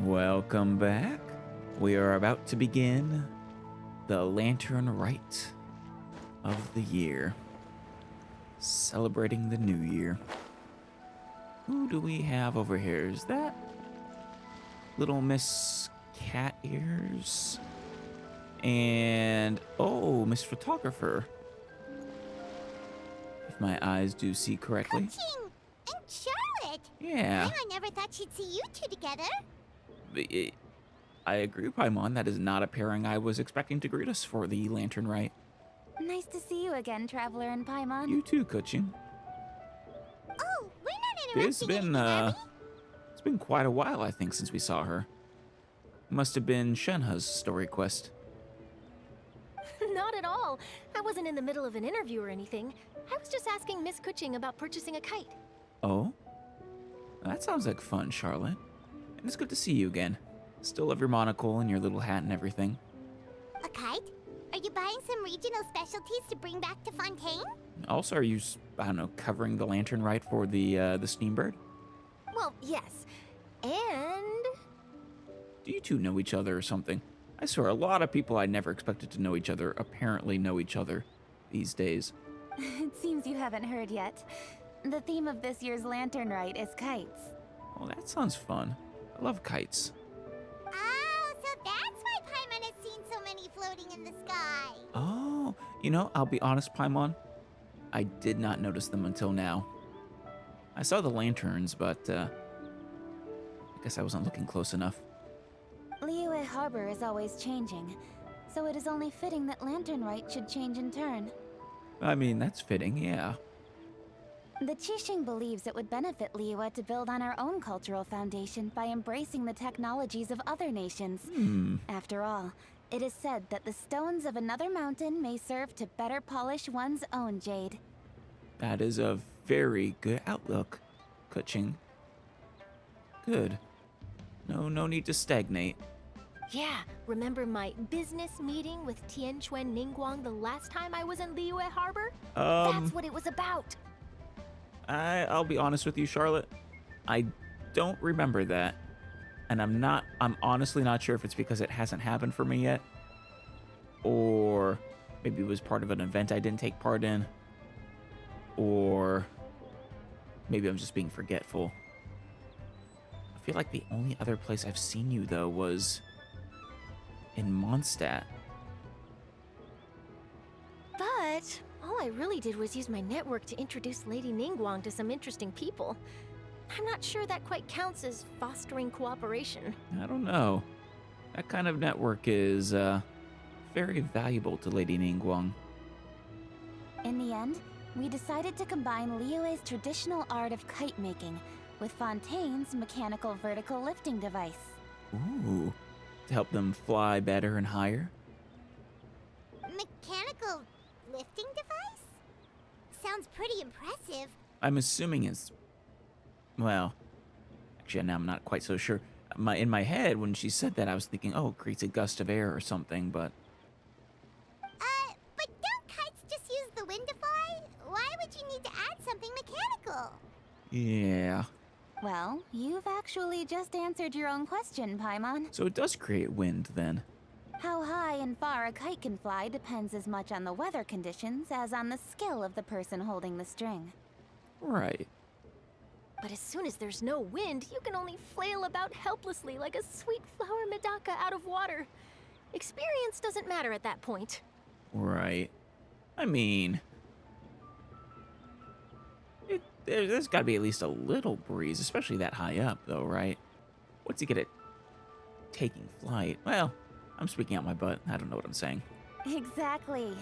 Welcome back. We are about to begin the Lantern Rite of the year, celebrating the new year. Who do we have over here? Is that little Miss Cat Ears? And, oh, Miss Photographer. If my eyes do see correctly. Coaching! And Charlotte! Yeah. I never thought she'd see you two together. I agree, Paimon. That is not a pairing I was expecting to greet us for the Lantern Rite. Nice to see you again, Traveler and Paimon. You too, Kuching. Oh, we're not interrupting It's been, anything, are we? it's been quite a while, I think, since we saw her. Must have been Shenhe's story quest. Not at all. I wasn't in the middle of an interview or anything. I was just asking Miss Kuching about purchasing a kite. Oh? That sounds like fun, Charlotte. And it's good to see you again. Still love your monocle and your little hat and everything. A kite? Are you buying some regional specialties to bring back to Fontaine? Also, are you, I don't know, covering the Lantern Rite for the Steambird? Well, yes. And... Do you two know each other or something? I swear, a lot of people I never expected to know each other apparently know each other these days. It seems you haven't heard yet. The theme of this year's Lantern Rite is kites. Oh, that sounds fun. I love kites. Oh, so that's why Paimon has seen so many floating in the sky. Oh, I'll be honest, Paimon. I did not notice them until now. I saw the lanterns, but I guess I wasn't looking close enough. Liyue Harbor is always changing, so it is only fitting that Lantern Rite should change in turn. I mean, that's fitting, yeah. The Qixing believes it would benefit Liyue to build on our own cultural foundation by embracing the technologies of other nations. After all, it is said that the stones of another mountain may serve to better polish one's own jade. That is a very good outlook, Kuching. Good. No need to stagnate. yeah, remember my business meeting with Tianquan Ningguang the last time I was in Liyue Harbor? That's what it was about. I'll be honest with you, Charlotte. I don't remember that. And I'm honestly not sure if it's because it hasn't happened for me yet. Or maybe it was part of an event I didn't take part in. Or maybe I'm just being forgetful. I feel like the only other place I've seen you, though, was in Mondstadt. But all I really did was use my network to introduce Lady Ningguang to some interesting people. I'm not sure that quite counts as fostering cooperation. I don't know. That kind of network is very valuable to Lady Ningguang. In the end, we decided to combine Liyue's traditional art of kite making with Fontaine's mechanical vertical lifting device. Ooh, to help them fly better and higher? Mechanical lifting device? Sounds pretty impressive. I'm assuming it's... Well, actually, now I'm not quite so sure. In my head, when she said that, I was thinking, oh, it creates a gust of air or something, but... But don't kites just use the wind to fly? Why would you need to add something mechanical? Yeah. Well, you've actually just answered your own question, Paimon. So it does create wind, then. How high and far a kite can fly depends as much on the weather conditions as on the skill of the person holding the string. Right. But as soon as there's no wind, you can only flail about helplessly like a sweet flower medaka out of water. Experience doesn't matter at that point. Right. I mean... There's got to be at least a little breeze, especially that high up, though, right? What's he get at taking flight? Well, I'm speaking out my butt. I don't know what I'm saying. Exactly.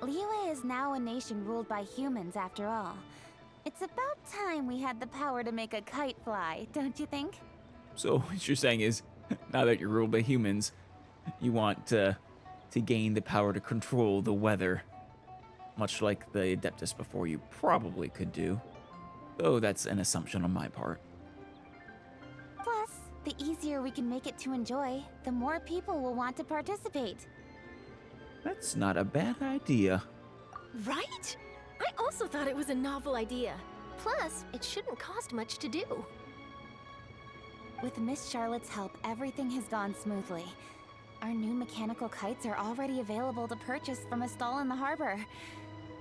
Liyue is now a nation ruled by humans, after all. It's about time we had the power to make a kite fly, don't you think? So what you're saying is, now that you're ruled by humans, you want to gain the power to control the weather, much like the Adeptus before you probably could do. Though that's an assumption on my part. Plus, the easier we can make it to enjoy, the more people will want to participate. That's not a bad idea. Right? I also thought it was a novel idea. Plus, it shouldn't cost much to do. With Miss Charlotte's help, everything has gone smoothly. Our new mechanical kites are already available to purchase from a stall in the harbor.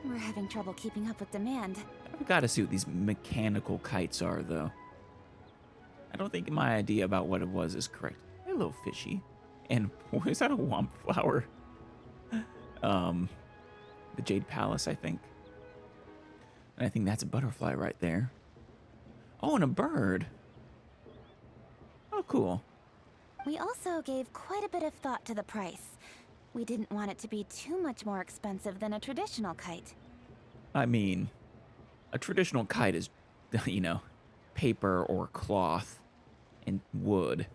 We're having trouble keeping up with demand. I've got to see what these mechanical kites are, though. I don't think my idea about what it was is correct. Hello, fishy. And is that a womp flower? The Jade Palace, I think. And I think that's a butterfly right there. Oh, and a bird. Oh, cool. We also gave quite a bit of thought to the price. We didn't want it to be too much more expensive than a traditional kite. I mean, a traditional kite is, you know, paper or cloth and wood.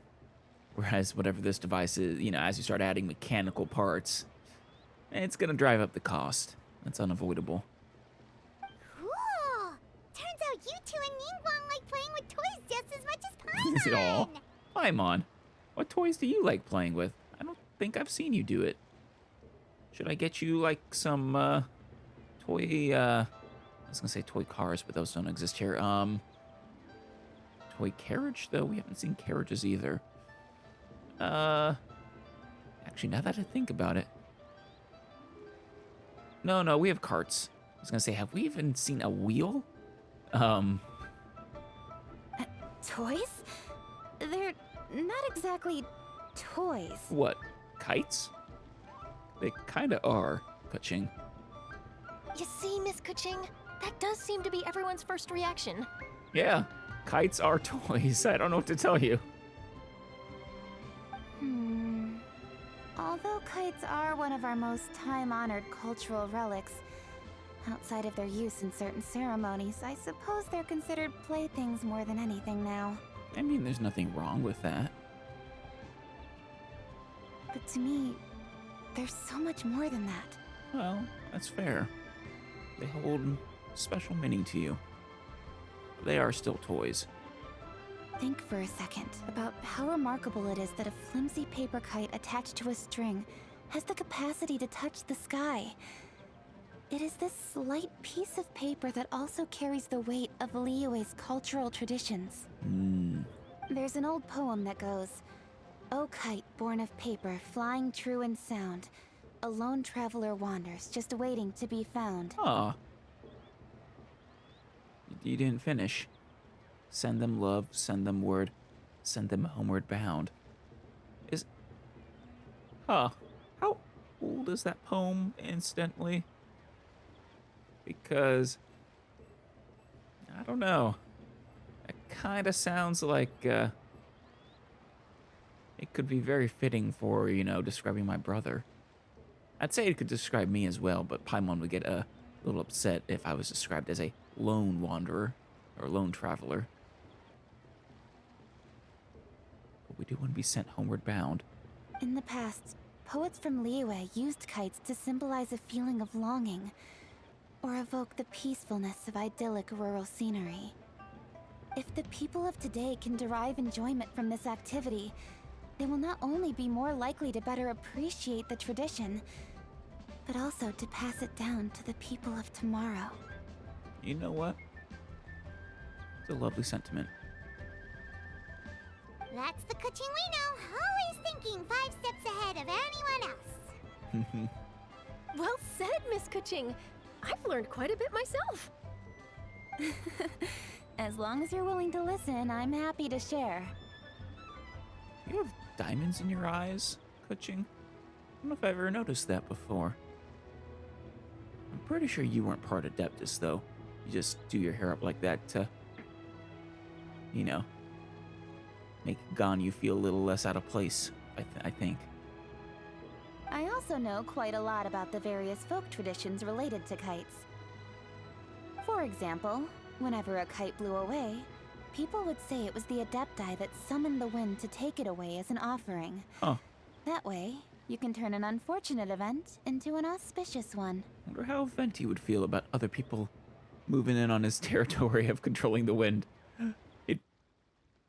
Whereas whatever this device is, you know, as you start adding mechanical parts, it's going to drive up the cost. That's unavoidable. Cool. Turns out you two and Ningguang like playing with toys just as much as Is it all? Paimon. Paimon, what toys do you like playing with? I don't think I've seen you do it. Should I get you, like, some, toy, I was gonna say toy cars, but those don't exist here. Toy carriage, though? We haven't seen carriages either. Actually, now that I think about it. No, we have carts. I was gonna say, have we even seen a wheel? Toys? They're not exactly toys. What, kites? They kinda are, Kuching. You see, Miss Kuching? That does seem to be everyone's first reaction. Yeah, kites are toys. I don't know what to tell you. Although kites are one of our most time-honored cultural relics, outside of their use in certain ceremonies, I suppose they're considered playthings more than anything now. I mean, there's nothing wrong with that. But to me, there's so much more than that. Well, that's fair. They hold special meaning to you. They are still toys. Think for a second about how remarkable it is that a flimsy paper kite attached to a string has the capacity to touch the sky. It is this slight piece of paper that also carries the weight of Liyue's cultural traditions. There's an old poem that goes, "O kite born of paper, flying true and sound, a lone traveler wanders, just waiting to be found." Aw. You didn't finish. Send them love, send them word, send them homeward bound. How old is that poem, incidentally? Because, I don't know. It kind of sounds like, it could be very fitting for, you know, describing my brother. I'd say it could describe me as well, but Paimon would get a little upset if I was described as a lone wanderer or lone traveler. But we do want to be sent homeward bound. In the past, poets from Liyue used kites to symbolize a feeling of longing, or evoke the peacefulness of idyllic rural scenery. If the people of today can derive enjoyment from this activity, they will not only be more likely to better appreciate the tradition, but also to pass it down to the people of tomorrow. You know what? It's a lovely sentiment. That's the Kuching we know, always thinking 5 steps ahead of anyone else. Well said, Miss Kuching. I've learned quite a bit myself. As long as you're willing to listen, I'm happy to share. You have diamonds in your eyes, Kuching? I don't know if I've ever noticed that before. I'm pretty sure you weren't part of Adeptus, though. You just do your hair up like that to, you know, make Ganyu feel a little less out of place, I think. I also know quite a lot about the various folk traditions related to kites. For example, whenever a kite blew away, people would say it was the Adepti that summoned the wind to take it away as an offering. Huh. That way, you can turn an unfortunate event into an auspicious one. I wonder how Venti would feel about other people moving in on his territory of controlling the wind. It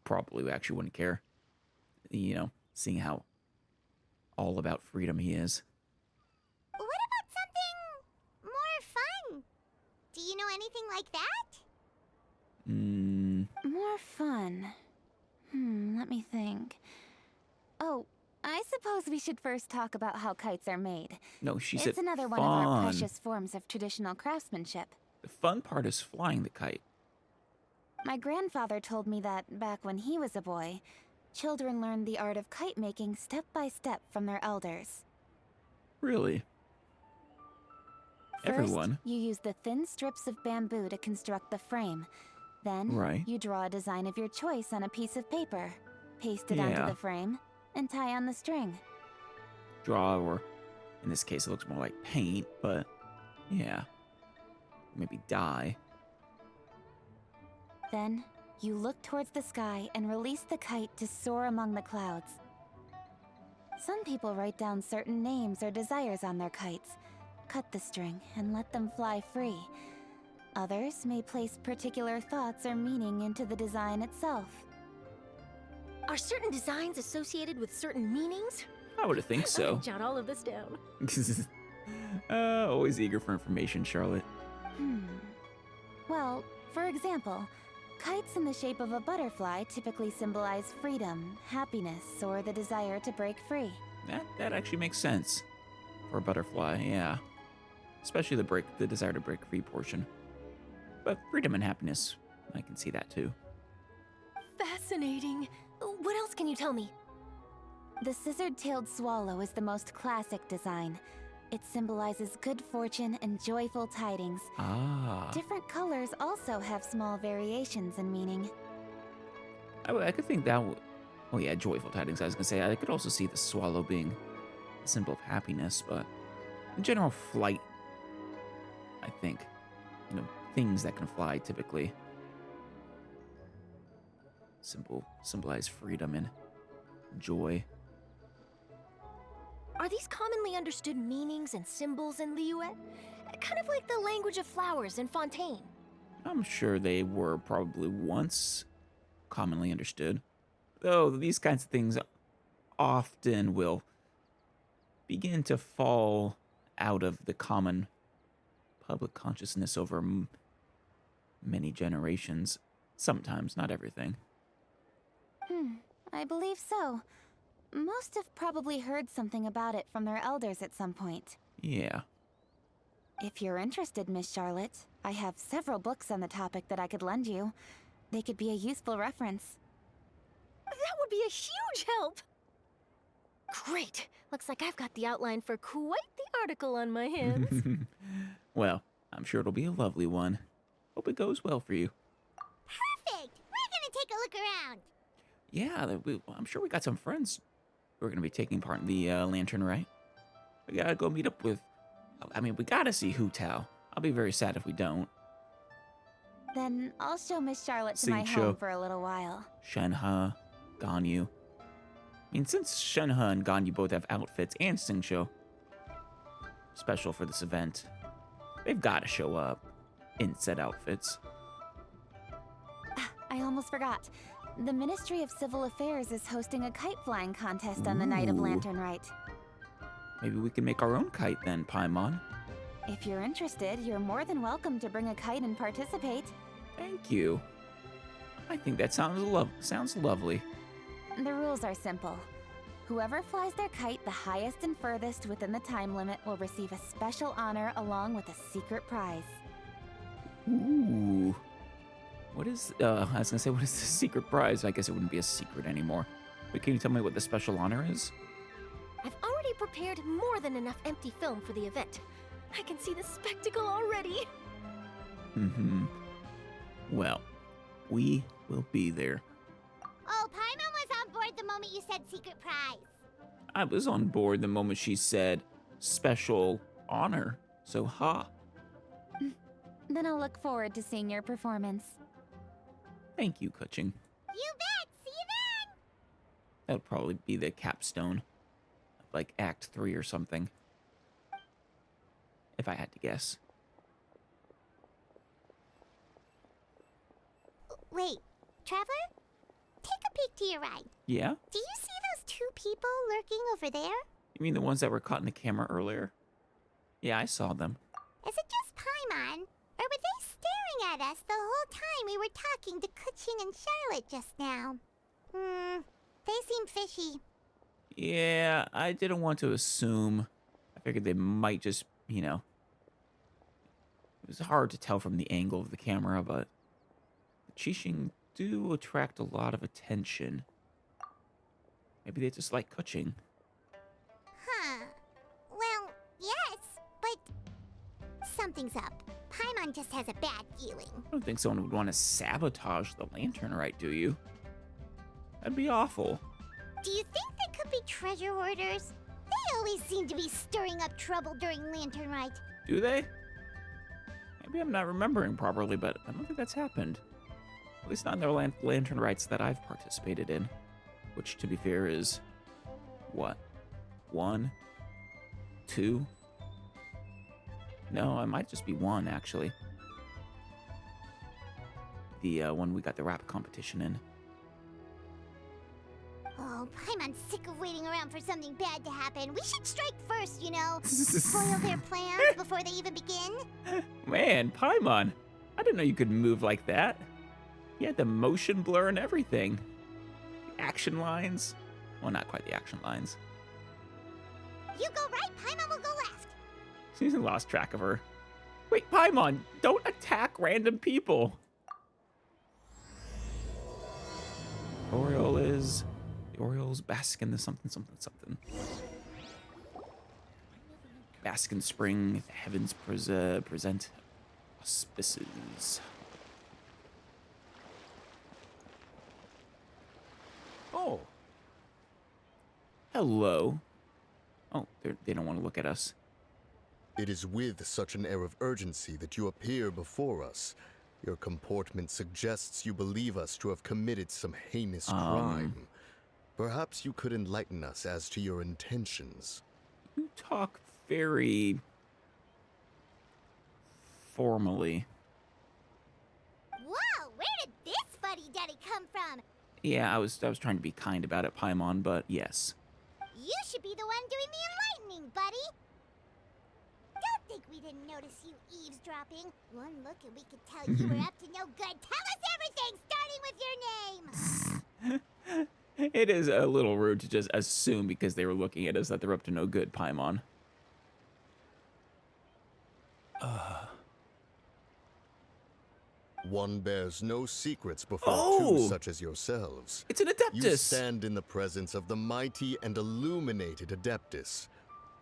probably actually wouldn't care. You know, seeing how all about freedom he is. What about something more fun? Do you know anything like that? More fun. Let me think. Oh, I suppose we should first talk about how kites are made. No, she said It's another fun. one of our precious forms of traditional craftsmanship. The fun part is flying the kite. My grandfather told me that back when he was a boy, children learned the art of kite making step by step from their elders. Really? First, Everyone? you use the thin strips of bamboo to construct the frame. Then, Right. you draw a design of your choice on a piece of paper, paste it Yeah. onto the frame, and tie on the string. Draw, or in this case, it looks more like paint, but yeah. Maybe dye. Then, you look towards the sky and release the kite to soar among the clouds. Some people write down certain names or desires on their kites, cut the string, and let them fly free. Others may place particular thoughts or meaning into the design itself. Are certain designs associated with certain meanings? I would think I so. can jot all of this down. Always eager for information, Charlotte. Well, for example, kites in the shape of a butterfly typically symbolize freedom, happiness, or the desire to break free. That actually makes sense. For a butterfly, yeah. Especially the desire to break free portion. But freedom and happiness, I can see that too. Fascinating. What else can you tell me? The scissored-tailed swallow is the most classic design. It symbolizes good fortune and joyful tidings. Ah. Different colors also have small variations in meaning. I could think that would... Oh yeah, joyful tidings, I was gonna say. I could also see the swallow being a symbol of happiness, but in general, flight, I think. You know, things that can fly typically symbolize freedom and joy. Are these commonly understood meanings and symbols in Liyuet? Kind of like the language of flowers in Fontaine. I'm sure they were probably once commonly understood. Though these kinds of things often will begin to fall out of the common public consciousness over many generations. Sometimes, not everything. I believe so. Most have probably heard something about it from their elders at some point. Yeah. If you're interested, Miss Charlotte, I have several books on the topic that I could lend you. They could be a useful reference. That would be a huge help! Great! Looks like I've got the outline for quite the article on my hands. Well, I'm sure it'll be a lovely one. Hope it goes well for you. Perfect! We're gonna take a look around. Yeah, I'm sure we got some friends who are going to be taking part in the lantern, right? We gotta go meet up with... we gotta see Hu Tao. I'll be very sad if we don't. Then I'll show Miss Charlotte to my Xingqiu. home for a little while. Shenhe, Ganyu. Since Shenhe and Ganyu both have outfits and Xingqiu special for this event, they've gotta show up in said outfits. I almost forgot. The Ministry of Civil Affairs is hosting a kite flying contest on the night of Ooh. Lantern Rite. Maybe we can make our own kite then, Paimon. If you're interested, you're more than welcome to bring a kite and participate. Thank you. I think that sounds lovely. The rules are simple. Whoever flies their kite the highest and furthest within the time limit will receive a special honor along with a secret prize. Ooh. What is, I was gonna say, what is the secret prize? I guess it wouldn't be a secret anymore. But can you tell me what the special honor is? I've already prepared more than enough empty film for the event. I can see the spectacle already. Well, we will be there. Oh, Paimon was on board the moment you said secret prize. I was on board the moment she said special honor, so ha. Then I'll look forward to seeing your performance. Thank you, Kuching. You bet! See you then! That would probably be the capstone of, like, Act 3 or something. If I had to guess. Wait, Traveler? Take a peek to your right. Yeah? Do you see those two people lurking over there? You mean the ones that were caught in the camera earlier? Yeah, I saw them. Is it just Paimon? Or were they staring at us the whole time we were talking to Kuching and Charlotte just now? seem fishy. Yeah, I didn't want to assume. I figured they might just, you know... It was hard to tell from the angle of the camera, but... The Qixing do attract a lot of attention. Maybe they just like kuching. Huh. Well, yes, but something's up. Paimon just has a bad feeling. I don't think someone would want to sabotage the lantern, right, do you? That'd be awful. Do you think they could be treasure hoarders? They always seem to be stirring up trouble during Lantern Rite. Do they? Maybe I'm not remembering properly, but I don't think that's happened. At least not in their lantern rites that I've participated in. Which, to be fair, is... what? 1? 2? No, it might just be 1, actually. The one we got the rap competition in. Oh, Paimon's sick of waiting around for something bad to happen. We should strike first, you know? Spoil their plans before they even begin. Man, Paimon, I didn't know you could move like that. You had the motion blur and everything. The action lines. Well, not quite the action lines. You go right, Paimon will go left. She's lost track of her. Wait, Paimon, don't attack random people. The Orioles bask in the something, something, something. Bask in spring, the heavens present auspices. Oh. Hello. Oh, they don't want to look at us. It is with such an air of urgency that you appear before us. Your comportment suggests you believe us to have committed some heinous crime. Perhaps you could enlighten us as to your intentions. You talk very formally. Whoa, where did this fuddy-duddy come from? Yeah, I was trying to be kind about it, Paimon, but yes. You should be the one doing the enlightening, buddy. Don't think we didn't notice you eavesdropping. One look and we could tell you were up to no good. Tell us everything, starting with your name. It is a little rude to just assume because they were looking at us that they're up to no good, Paimon. One bears no secrets before Oh! two such as yourselves. It's an Adeptus! You stand in the presence of the mighty and illuminated Adeptus,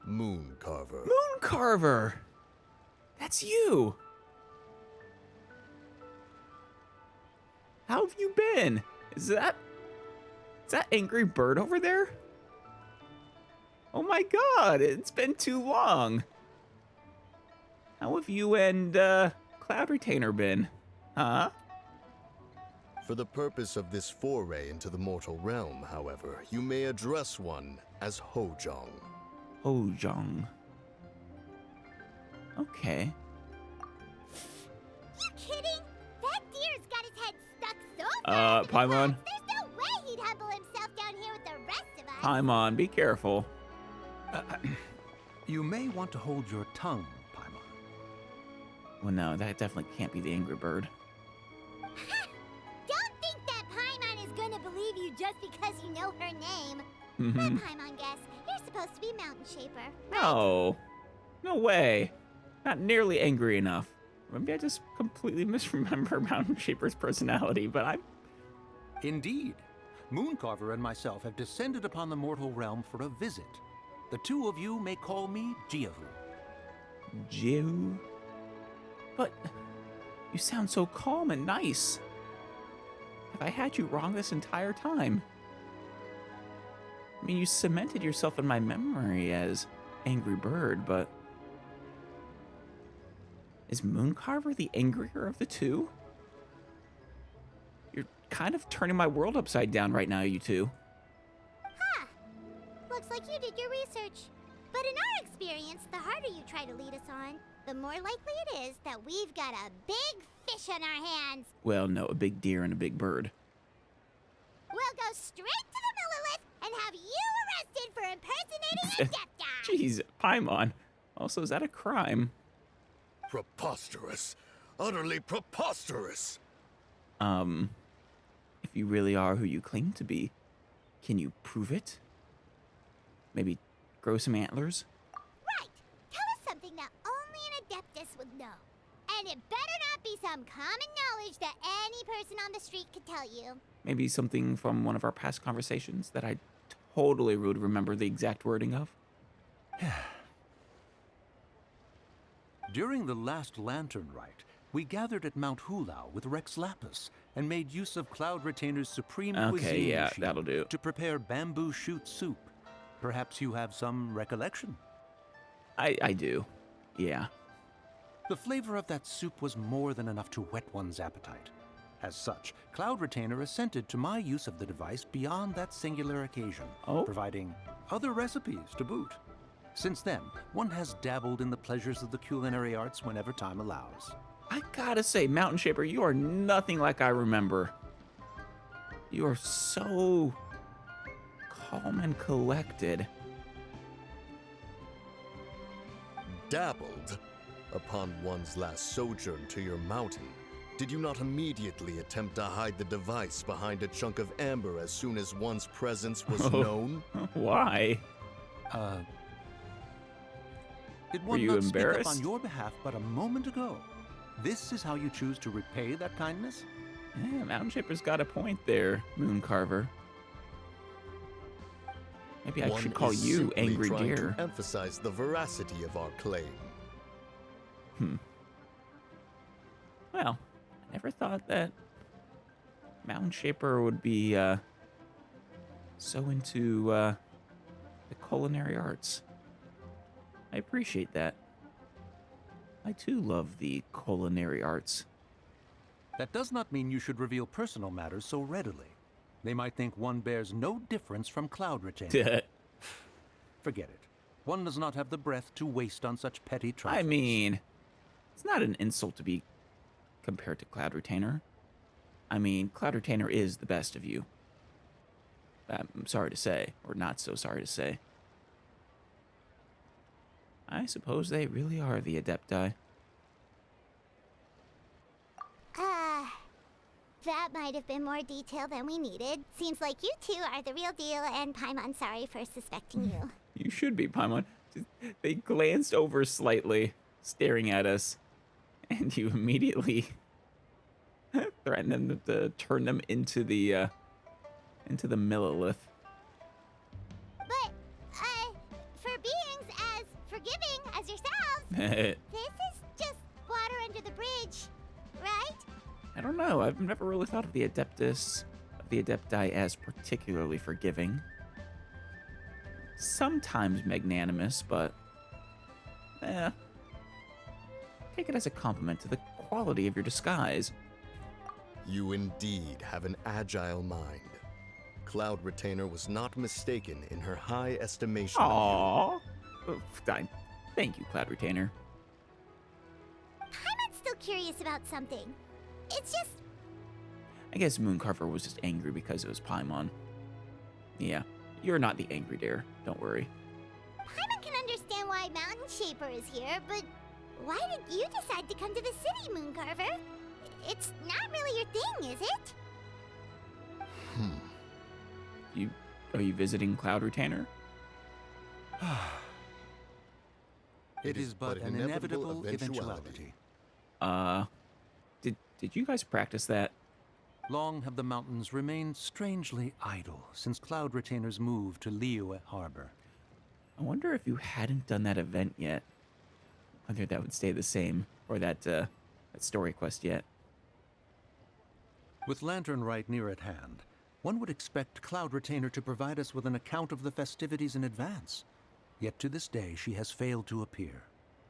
Mooncarver. Mooncarver! That's you! How have you been? Is that Angry Bird over there? Oh my god, it's been too long. How have you and Cloud Retainer been? Huh? For the purpose of this foray into the mortal realm, however, you may address one as Hojong. Hojong. Okay. You kidding? That deer's got his head stuck so far into the Paimon? clouds, there's no way he'd humble himself down here with the rest of us. Paimon, be careful. You may want to hold your tongue, Paimon. Well, no, that definitely can't be the Angry Bird. Don't think that Paimon is gonna believe you just because you know her name. Mm-hmm. Let Paimon guess. You're supposed to be Mountain Shaper. No. No way. Not nearly angry enough. Maybe I just completely misremember Mountain Shaper's personality, but I'm... Indeed. Mooncarver and myself have descended upon the mortal realm for a visit. The two of you may call me Jiahu. Jiu? But you sound so calm and nice. Have I had you wrong this entire time? I mean, you cemented yourself in my memory as Angry Bird, but... Is Mooncarver the angrier of the two? You're kind of turning my world upside down right now, you two. Huh. Looks like you did your research. But in our experience, the harder you try to lead us on, the more likely it is that we've got a big fish on our hands. Well, no, a big deer and a big bird. We'll go straight to the Millilith and have you arrested for impersonating a Adepta. Jeez, Paimon. Also, is that a crime? Preposterous. Utterly preposterous. If you really are who you claim to be, Can you prove it? Maybe grow some antlers? Right! Tell us something that only an Adeptus would know. And it better not be some common knowledge that any person on the street could tell you. Maybe something from one of our past conversations that I totally would remember the exact wording of? During the last lantern rite, we gathered at Mount Hulau with Rex Lapis and made use of Cloud Retainer's supreme cuisine yeah, machine that'll do. to prepare bamboo shoot soup. Perhaps you have some recollection? I do. Yeah. The flavor of that soup was more than enough to whet one's appetite. As such, Cloud Retainer assented to my use of the device beyond that singular occasion, providing other recipes to boot. Since then, one has dabbled in the pleasures of the culinary arts whenever time allows. I gotta say, Mountain Shaper, you are nothing like I remember. You are so calm and collected. Dabbled? Upon one's last sojourn to your mountain, did you not immediately attempt to hide the device behind a chunk of amber as soon as one's presence was known? Why? Did Were one you not speak up embarrassed? on your behalf but a moment ago? This is how you choose to repay that kindness? Yeah, Mountain Shaper's got a point there, Moon Carver. Maybe I One should call is you simply Angry trying Deer. to emphasize the veracity of our claim. Well, I never thought that Mountain Shaper would be so into the culinary arts. I appreciate that. I too love the culinary arts. That does not mean you should reveal personal matters so readily. They might think one bears no difference from Cloud Retainer. Forget it. One does not have the breath to waste on such petty trifles. I mean, it's not an insult to be compared to Cloud Retainer. I mean, Cloud Retainer is the best of you. I'm sorry to say, or not so sorry to say. I suppose they really are the Adepti. That might have been more detail than we needed. Seems like you two are the real deal, and Paimon, sorry for suspecting you. You should be, Paimon. They glanced over slightly, staring at us, and you immediately threatened them to turn them into the Millilith. But, for beings as forgiving as yourselves, this is just water under the bridge, right? I don't know. I've never really thought of the Adeptus, of the Adepti as particularly forgiving. Sometimes magnanimous, but take it as a compliment to the quality of your disguise. You indeed have an agile mind. Cloud Retainer was not mistaken in her high estimation of you. Aww. Thank you, Cloud Retainer. Paimon's still curious about something. It's just... I guess Mooncarver was just angry because it was Paimon. Yeah, you're not the angry deer. Don't worry. Paimon can understand why Mountain Shaper is here, but why did you decide to come to the city, Mooncarver? It's not really your thing, is it? Are you visiting Cloud Retainer? It is but an inevitable eventuality. Did you guys practice that? Long have the mountains remained strangely idle since Cloud Retainer's move to Liyue Harbor. I wonder if you hadn't done that event yet, whether that would stay the same, or that story quest yet. With Lantern Rite near at hand, one would expect Cloud Retainer to provide us with an account of the festivities in advance. Yet to this day, she has failed to appear.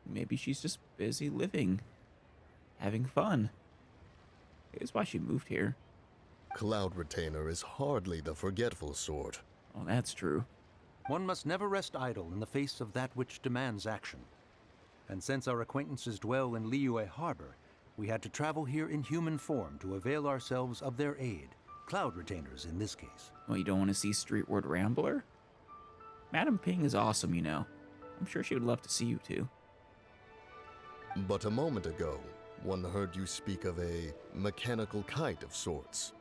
Maybe she's just busy living, having fun. Here's why she moved here. Cloud Retainer is hardly the forgetful sort. Oh, that's true. One must never rest idle in the face of that which demands action. And since our acquaintances dwell in Liyue Harbor, we had to travel here in human form to avail ourselves of their aid. Cloud Retainers in this case. Well, you don't want to see Streetward Rambler? Madam Ping is awesome, you know. I'm sure she would love to see you too. But a moment ago, one heard you speak of a mechanical kite of sorts.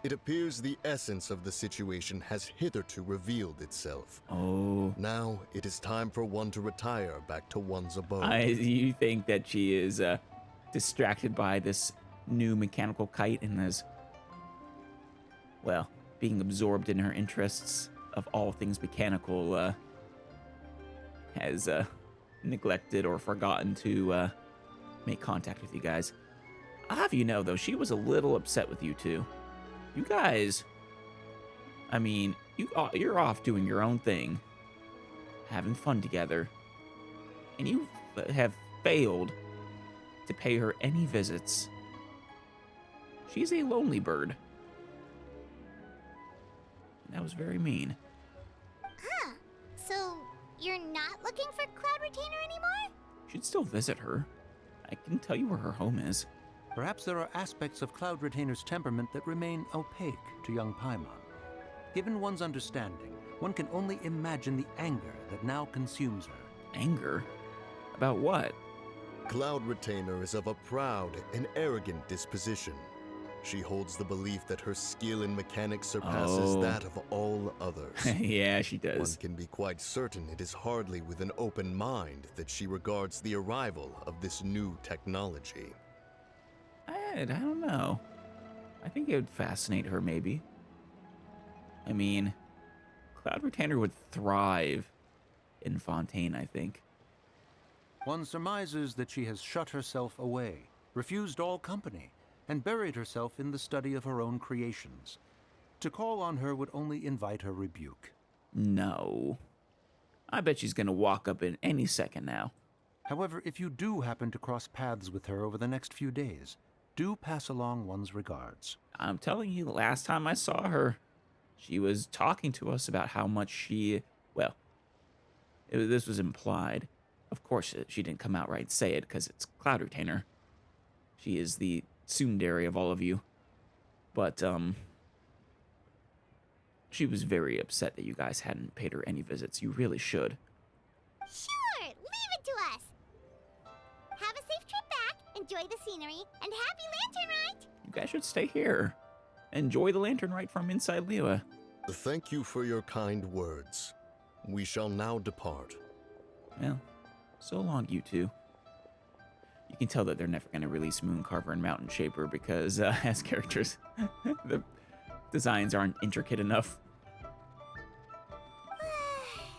It appears the essence of the situation has hitherto revealed itself. Oh. Now it is time for one to retire back to one's abode. You think that she is distracted by this new mechanical kite and is, well, being absorbed in her interests of all things mechanical, has neglected or forgotten to make contact with you guys. I'll have you know, though, she was a little upset with you two. You guys, I mean, you're off doing your own thing, having fun together, and you have failed to pay her any visits. She's a lonely bird. And that was very mean. Huh. So, you're not looking for Cloud Retainer anymore? You should still visit her. I can tell you where her home is. Perhaps there are aspects of Cloud Retainer's temperament that remain opaque to young Paimon. Given one's understanding, one can only imagine the anger that now consumes her. Anger? About what? Cloud Retainer is of a proud and arrogant disposition. She holds the belief that her skill in mechanics surpasses that of all others. Yeah, she does. One can be quite certain it is hardly with an open mind that she regards the arrival of this new technology. I don't know. I think it would fascinate her, maybe. I mean, Cloud Retainer would thrive in Fontaine, I think. One surmises that she has shut herself away, refused all company, and buried herself in the study of her own creations. To call on her would only invite her rebuke. No. I bet she's gonna walk up in any second now. However, if you do happen to cross paths with her over the next few days, do pass along one's regards. I'm telling you, last time I saw her, she was talking to us about how much she, well, this was implied. Of course, she didn't come out right and say it because it's Cloud Retainer. She is the tsundere of all of you. But, she was very upset that you guys hadn't paid her any visits. You really should. Sure, leave it to us. Have a safe trip back, enjoy the scenery, and happy lantern ride. You guys should stay here. Enjoy the lantern ride from inside Liyue. Thank you for your kind words. We shall now depart. Well, so long, you two. You can tell that they're never going to release Mooncarver and Mountain Shaper because, as characters, the designs aren't intricate enough.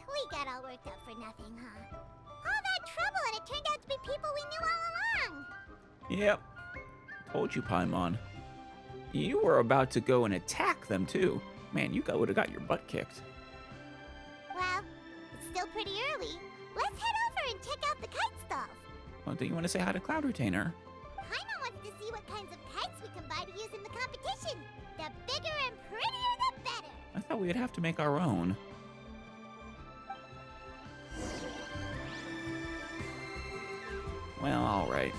We got all worked up for nothing, huh? All that trouble and it turned out to be people we knew all along. Yep. Told you, Paimon. You were about to go and attack them, too. Man, you would have got your butt kicked. Well, it's still pretty early. Let's head over and check out the kite stalls. Well, do you want to say hi to Cloud Retainer? Paimon wants to see what kinds of kites we can buy to use in the competition. The bigger and prettier, the better. I thought we'd have to make our own. Well, all right.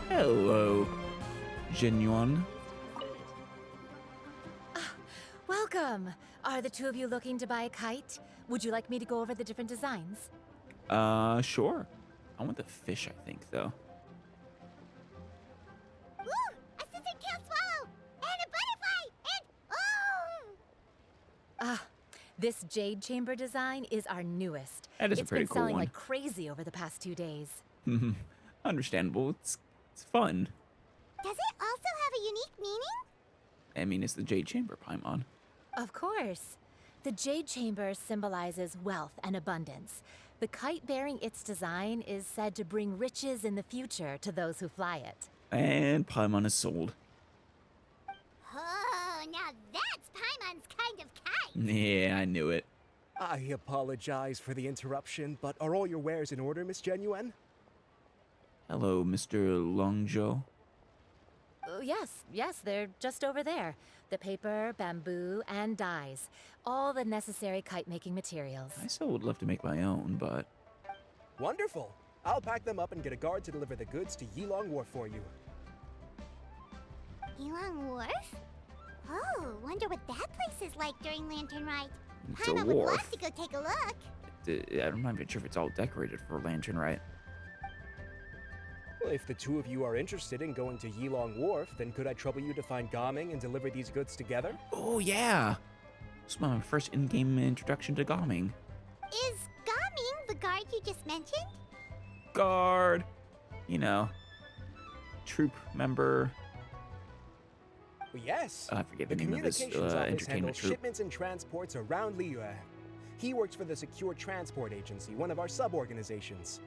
Hello, Genuine. Welcome. Are the two of you looking to buy a kite? Would you like me to go over the different designs? Sure. I want the fish, I think, though. Ooh, a scissor-tail swallow! And a butterfly! And, oh! This jade chamber design is our newest. That is a pretty It's been cool selling one. like crazy over the past 2 days. Understandable. It's fun. Does it also have a unique meaning? I mean, it's the Jade Chamber, Paimon. Of course. The jade chamber symbolizes wealth and abundance. The kite bearing its design is said to bring riches in the future to those who fly it. And Paimon is sold. Oh, now that's Paimon's kind of kite. Yeah, I knew it. I apologize for the interruption, but are all your wares in order, Miss Genuine? Hello, Mr. Longzhou. Yes, they're just over there. The paper, bamboo, and dyes. All the necessary kite-making materials. I still would love to make my own, but... Wonderful. I'll pack them up and get a guard to deliver the goods to Yilong Wharf for you. Yilong Wharf? Oh, wonder what that place is like during Lantern Ride. It's a Paimon would wharf. love to go take a look. I'm not even sure if it's all decorated for Lantern, right? if the two of you are interested in going to Yilong Wharf, then could I trouble you to find Gaming and deliver these goods together? Oh, yeah. This is my first in-game introduction to Gaming. Is Gaming the guard you just mentioned? Guard. You know, troop member. Yes. I forget the name of this communications office entertainment handles troop. shipments and transports around Liyue. He works for the Secure Transport Agency, one of our sub-organizations.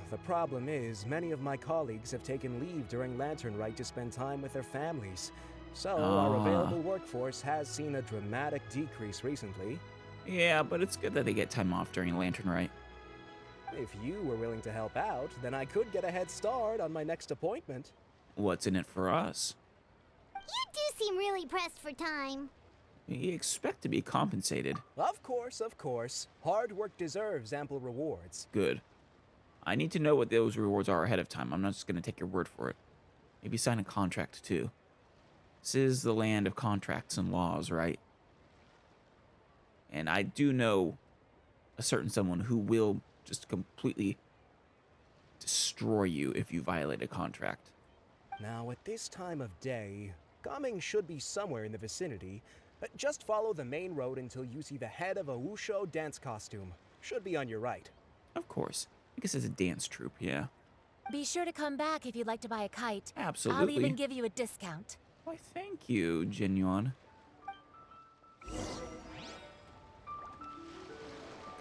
The problem is, many of my colleagues have taken leave during Lantern Rite to spend time with their families. So, our available workforce has seen a dramatic decrease recently. Yeah, but it's good that they get time off during Lantern Rite. If you were willing to help out, then I could get a head start on my next appointment. What's in it for us? You do seem really pressed for time. You expect to be compensated. Of course, of course. Hard work deserves ample rewards. Good. I need to know what those rewards are ahead of time. I'm not just going to take your word for it. Maybe sign a contract, too. This is the land of contracts and laws, right? And I do know a certain someone who will just completely destroy you if you violate a contract. Now, at this time of day, Gaming should be somewhere in the vicinity. But just follow the main road until you see the head of a Wushu dance costume. Should be on your right. Of course. I guess it's a dance troupe, yeah. Be sure to come back if you'd like to buy a kite. Absolutely. I'll even give you a discount. Why, thank you, Genuine. Can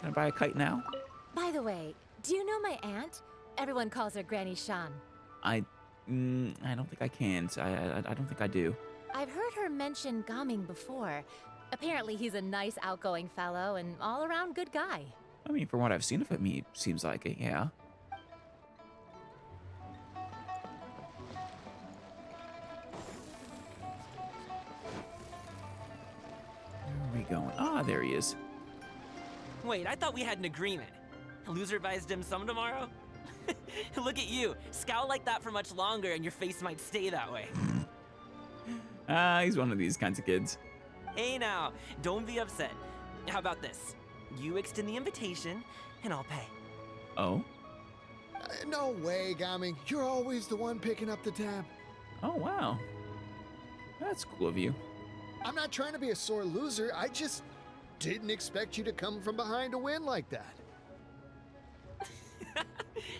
I buy a kite now? By the way, do you know my aunt? Everyone calls her Granny Shan. I don't think I can. I don't think I do. I've heard her mention Gaming before. Apparently he's a nice, outgoing fellow and all-around good guy. I mean, from what I've seen of him, he seems like it, yeah. Where are we going? Ah, there he is. Wait, I thought we had an agreement. Loser buys dim sum tomorrow? Look at you. Scowl like that for much longer and your face might stay that way. He's one of these kinds of kids. Hey now, don't be upset. How about this? You extend the invitation, and I'll pay. Oh? No way, Gaming. You're always the one picking up the tab. Oh, wow. That's cool of you. I'm not trying to be a sore loser. I just didn't expect you to come from behind to win like that.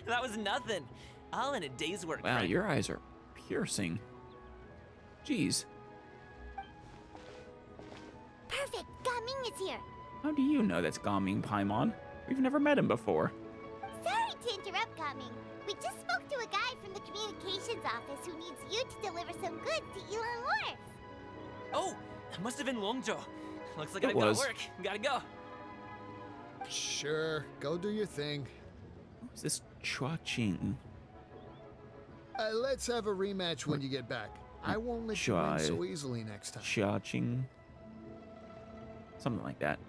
That was nothing. All in a day's work. Wow, friend. your eyes are piercing. Jeez. Perfect, Gaming is here. How do you know that's Gaming Paimon? We've never met him before. Sorry to interrupt, Gaming. We just spoke to a guy from the communications office who needs you to deliver some goods to Yilong Wharf. Oh, that must have been Longzhou. Looks like It I've was. got work. Gotta go. Sure, go do your thing. Who's this Chua Ching? Let's have a rematch when you get back. I won't let you win so easily next time. Chua Ching? Something like that.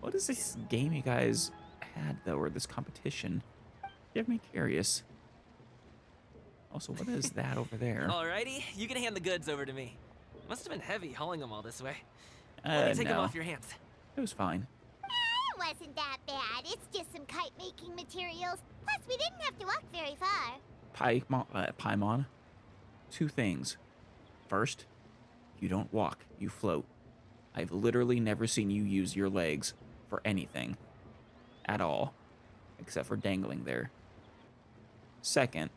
What is this game you guys had, though, or this competition? You have me curious. Also, what is that over there? Alrighty, you can hand the goods over to me. Must have been heavy hauling them all this way. Let me take them No. off your hands. It was fine. It wasn't that bad. It's just some kite-making materials. Plus, we didn't have to walk very far. Paimon, two things. First, you don't walk, you float. I've literally never seen you use your legs for anything. At all. Except for dangling there. Second,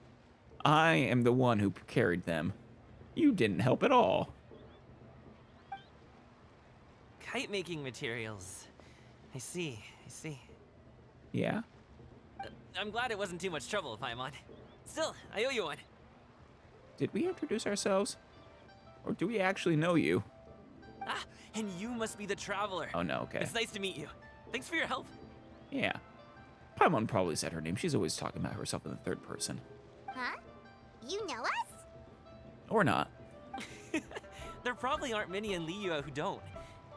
I am the one who carried them. You didn't help at all. Kite making materials. I see. Yeah? I'm glad it wasn't too much trouble, Paimon. Still, I owe you one. Did we introduce ourselves? Or do we actually know you? Ah, and you must be the traveler. Oh no, okay. It's nice to meet you. Thanks for your help. Yeah. Paimon probably said her name. She's always talking about herself in the third person. Huh? You know us? Or not. There probably aren't many in Liyue who don't.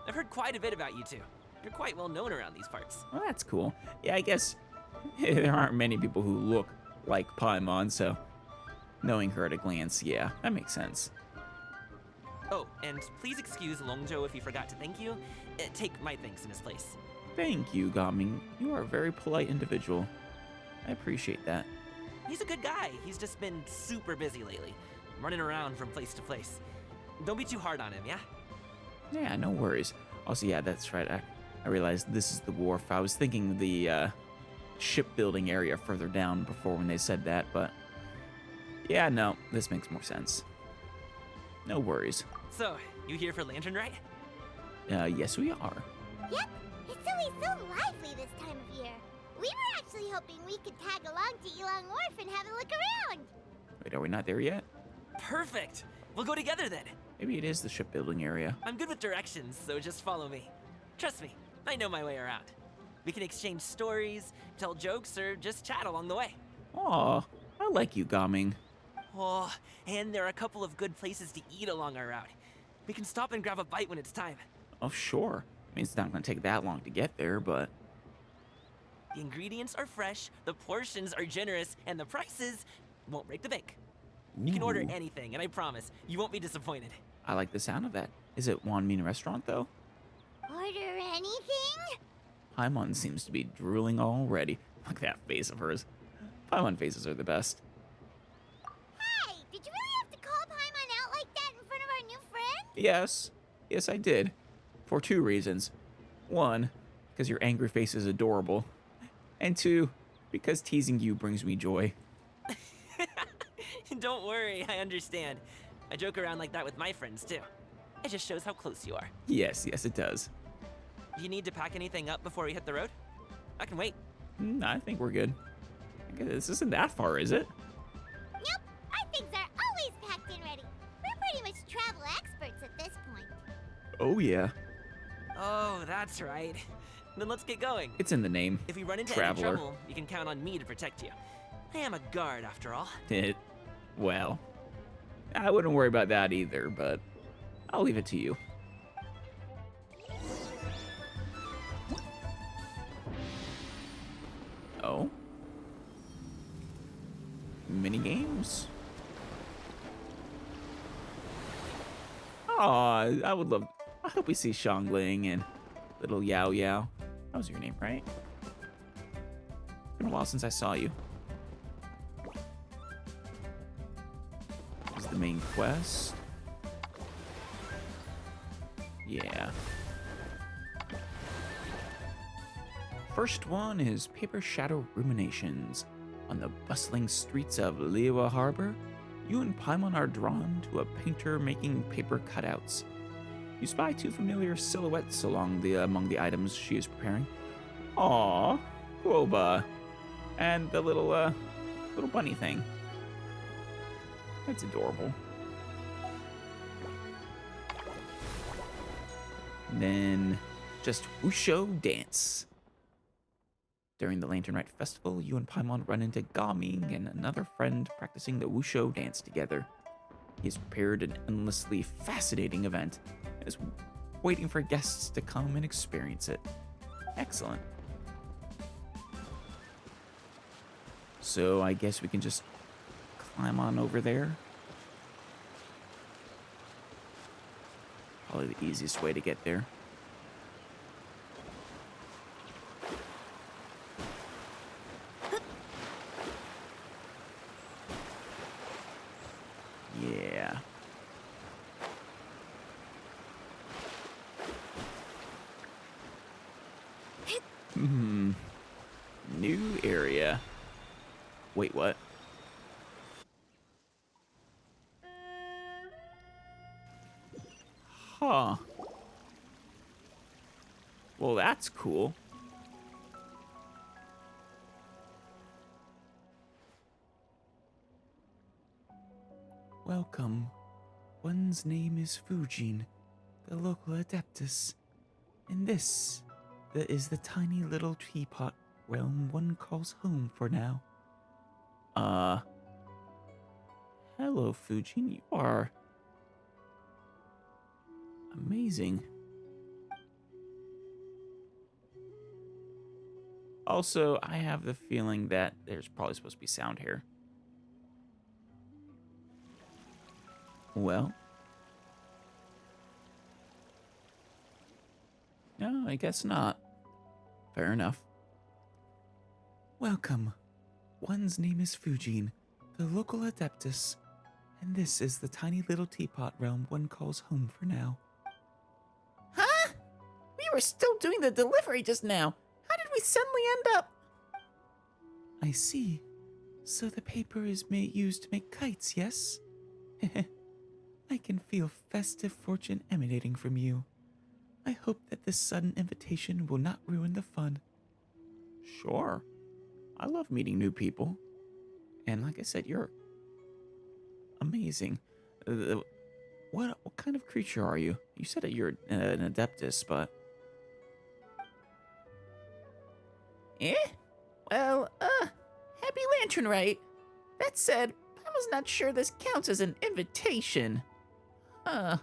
I've heard quite a bit about you two. You're quite well known around these parts. Well, that's cool. Yeah, I guess there aren't many people who look like Paimon, so knowing her at a glance, yeah, that makes sense. Oh, and please excuse Longzhou if he forgot to thank you. Take my thanks in his place. Thank you, Gaming. You are a very polite individual. I appreciate that. He's a good guy. He's just been super busy lately, running around from place to place. Don't be too hard on him, yeah? Yeah, no worries. Also, yeah, that's right. I realized this is the wharf. I was thinking the shipbuilding area further down before when they said that, but yeah, no, this makes more sense. No worries. So, you here for Lantern Rite? Yes, we are. Yep, it's always so lively this time of year. We were actually hoping we could tag along to Elong Wharf and have a look around. Wait, are we not there yet? Perfect. We'll go together then. Maybe it is the shipbuilding area. I'm good with directions, so just follow me. Trust me, I know my way around. We can exchange stories, tell jokes, or just chat along the way. Aw, I like you, Gaming. Oh, and there are a couple of good places to eat along our route. We can stop and grab a bite when it's time. Oh, sure. I mean, it's not going to take that long to get there, but... The ingredients are fresh, the portions are generous, and the prices won't break the bank. You can order Ooh. anything, and I promise, you won't be disappointed. I like the sound of that. Is it Wanmin Restaurant, though? Order anything? Paimon seems to be drooling already. Look at that face of hers. Paimon faces are the best. Hey, did you really have to call Paimon out like that in front of our new friend? Yes. Yes, I did. For 2 reasons. 1, because your angry face is adorable. And 2, because teasing you brings me joy. Don't worry, I understand. I joke around like that with my friends, too. It just shows how close you are. Yes, yes, it does. Do you need to pack anything up before we hit the road? I can wait. I think we're good. I guess this isn't that far, is it? Nope, our things are always packed and ready. We're pretty much travel experts at this point. Oh, yeah. Oh, that's right. Then let's get going. It's in the name. If we run into Traveler. any trouble, you can count on me to protect you. I am a guard, after all. Well, I wouldn't worry about that either, but I'll leave it to you. Oh? Mini games? Aw, I would love... I hope we see Xiangling and little Yao Yao. That was your name, right? It's been a while since I saw you. This is the main quest. Yeah. First one is Paper Shadow Ruminations. On the bustling streets of Liyue Harbor, you and Paimon are drawn to a painter making paper cutouts. You spy 2 familiar silhouettes among the items she is preparing. Aww, Guoba, and the little bunny thing. That's adorable. And then just Wushou Dance. During the Lantern Rite Festival, you and Paimon run into Gaming and another friend practicing the Wushou dance together. He has prepared an endlessly fascinating event and is waiting for guests to come and experience it. Excellent. So I guess we can just climb on over there. Probably the easiest way to get there. Yeah. New area. Wait, what? Huh. Well, that's cool. Welcome. One's name is Fujin, the local adeptus. And this is the tiny little teapot realm one calls home for now. Hello, Fujin. You are amazing. Also, I have the feeling that there's probably supposed to be sound here. Well. No, I guess not. Fair enough. Welcome. One's name is Fujin, the local adeptus, and this is the tiny little teapot realm one calls home for now. Huh? We were still doing the delivery just now. How did we suddenly end up? I see. So the paper is used to make kites, yes? I can feel festive fortune emanating from you. I hope that this sudden invitation will not ruin the fun. Sure. I love meeting new people. And like I said, you're amazing. What kind of creature are you? You said that you're an adeptus, but... Well, Happy Lantern, right? That said, I was not sure this counts as an invitation. Were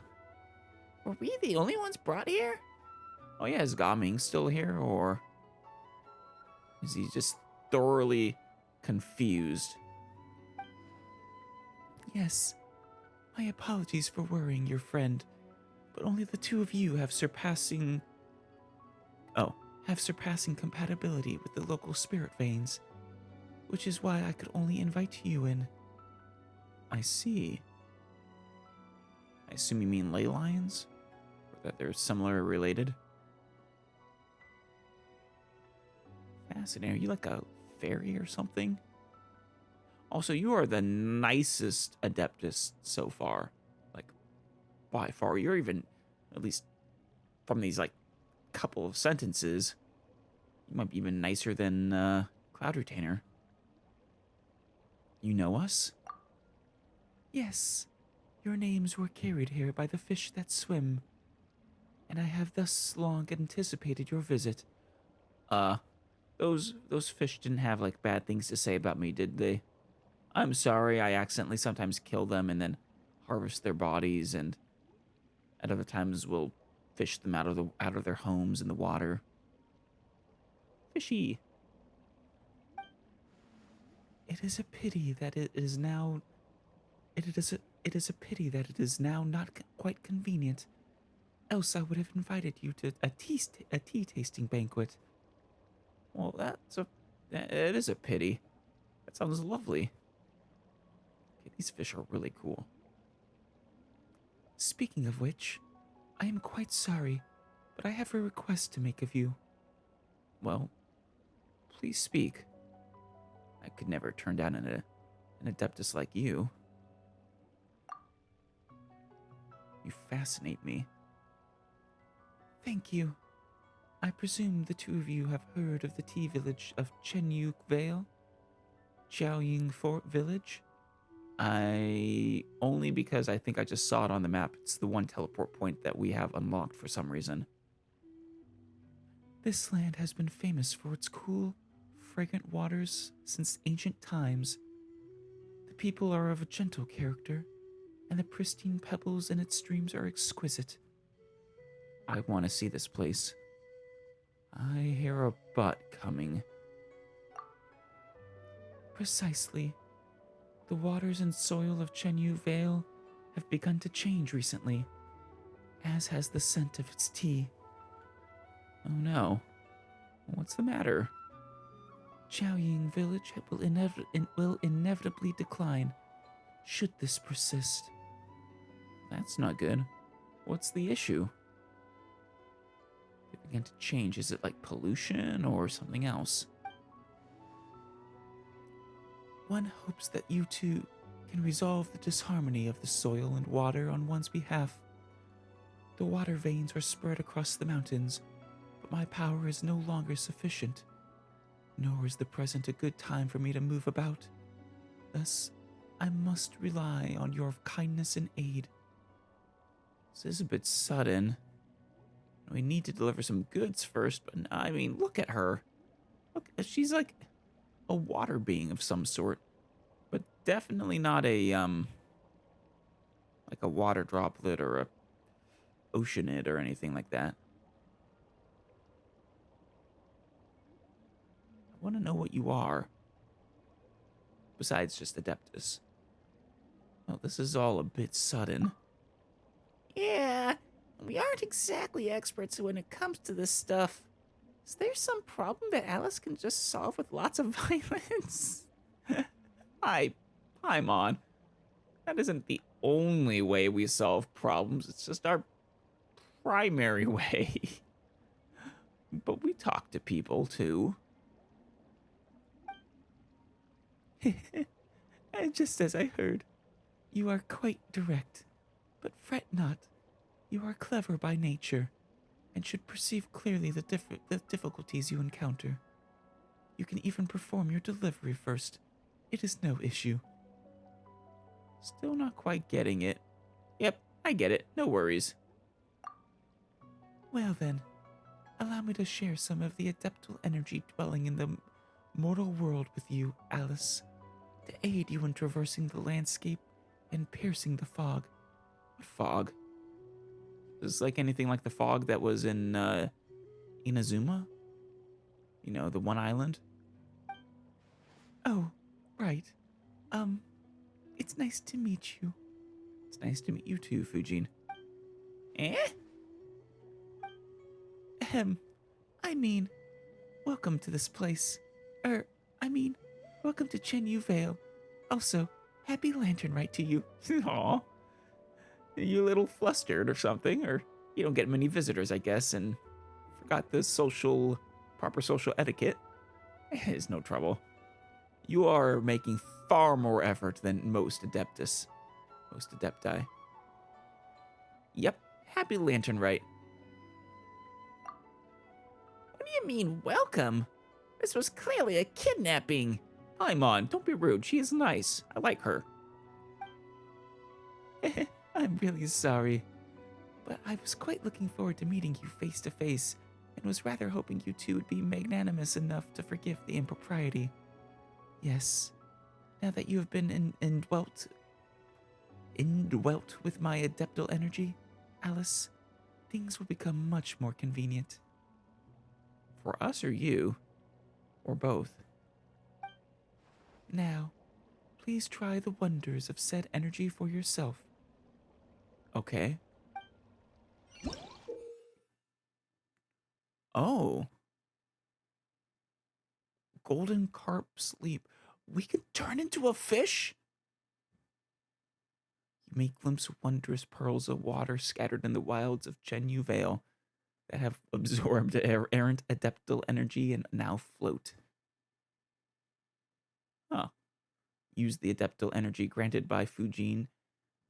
we the only ones brought here? Oh yeah, is Gaming still here, or... is he just thoroughly confused? Yes. My apologies for worrying your friend, but only the two of you have surpassing compatibility with the local spirit veins, which is why I could only invite you in. I see. I assume you mean ley lines? Or that they're similar or related? Fascinating. Are you like a fairy or something? Also, you are the nicest adeptus so far. Like, by far. You're even, at least from these, like, couple of sentences, you might be even nicer than Cloud Retainer. You know us? Yes. Your names were carried here by the fish that swim, and I have thus long anticipated your visit. Those fish didn't have, like, bad things to say about me, did they? I'm sorry, I accidentally sometimes kill them and then harvest their bodies, and at other times will fish them out of their homes in the water. Fishy. It is a pity that it is now not quite convenient. Else I would have invited you to a tea tasting banquet. Well, it is a pity. That sounds lovely. Okay, these fish are really cool. Speaking of which, I am quite sorry, but I have a request to make of you. Well, please speak. I could never turn down an adeptus like you. You fascinate me. Thank you. I presume the two of you have heard of the tea village of Chenyuk Vale? Jiaoying Fort Village? Only because I think I just saw it on the map. It's the one teleport point that we have unlocked for some reason. This land has been famous for its cool, fragrant waters since ancient times. The people are of a gentle character, and the pristine pebbles in its streams are exquisite. I want to see this place. I hear a butt coming. Precisely. The waters and soil of Chenyu Vale have begun to change recently, as has the scent of its tea. Oh no. What's the matter? Jiaoying Village will inevitably decline, should this persist. That's not good. What's the issue? It began to change. Is it like pollution or something else? One hopes that you two can resolve the disharmony of the soil and water on one's behalf. The water veins are spread across the mountains, but my power is no longer sufficient, nor is the present a good time for me to move about. Thus, I must rely on your kindness and aid. This is a bit sudden. We need to deliver some goods first, but I mean, look at her. Look, she's like a water being of some sort, but definitely not a like a water droplet or a oceanid or anything like that. I want to know what you are, besides just Adeptus. Well, this is all a bit sudden. Yeah, we aren't exactly experts when it comes to this stuff. Is there some problem that Alice can just solve with lots of violence? Paimon, that isn't the only way we solve problems. It's just our primary way. But we talk to people, too. And just as I heard, you are quite direct. But fret not. You are clever by nature, and should perceive clearly the difficulties you encounter. You can even perform your delivery first. It is no issue. Still not quite getting it. Yep, I get it. No worries. Well then, allow me to share some of the adeptal energy dwelling in the mortal world with you, Alice, to aid you in traversing the landscape and piercing the fog. What fog? Is this like anything like the fog that was in Inazuma? You know, the one island? Oh, right. It's nice to meet you. It's nice to meet you too, Fujin. Eh? I mean, welcome to this place. Welcome to Chenyu Vale. Also, happy Lantern Rite to you. Aw. You a little flustered or something, or you don't get many visitors, I guess, and forgot the proper social etiquette. It's no trouble. You are making far more effort than most adepti. Yep, happy Lantern Rite. What do you mean, welcome? This was clearly a kidnapping. Paimon, don't be rude. She is nice. I like her. I'm really sorry, but I was quite looking forward to meeting you face to face, and was rather hoping you two would be magnanimous enough to forgive the impropriety. Yes, now that you have been indwelt with my adeptal energy, Alice, things will become much more convenient. For us or you? Or both? Now, please try the wonders of said energy for yourself. Okay. Oh. Golden carp sleep. We can turn into a fish? You may glimpse wondrous pearls of water scattered in the wilds of Chenyu Vale that have absorbed errant adeptal energy and now float. Huh. Use the adeptal energy granted by Fujin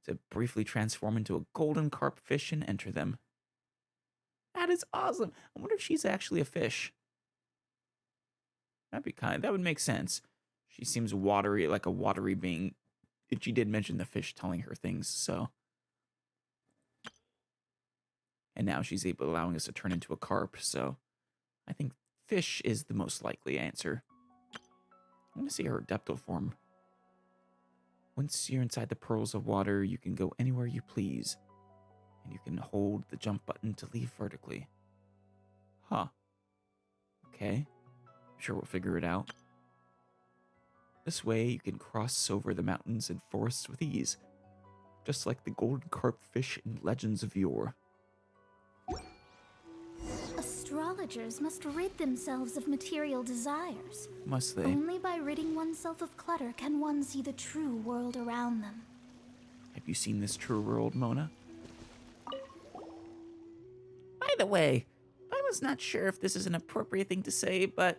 to briefly transform into a golden carp fish and enter them. That is awesome. I wonder if she's actually a fish. That would make sense. She seems watery, like a watery being. She did mention the fish telling her things, so. And now she's allowing us to turn into a carp, so I think fish is the most likely answer. I want to see her adeptal form. Once you're inside the pearls of water, you can go anywhere you please, and you can hold the jump button to leave vertically. Huh. Okay. I'm sure we'll figure it out. This way, you can cross over the mountains and forests with ease, just like the golden carp fish in legends of yore. Astrologers must rid themselves of material desires. Must they? Only by ridding oneself of clutter can one see the true world around them. Have you seen this true world, Mona? By the way, I was not sure if this is an appropriate thing to say, but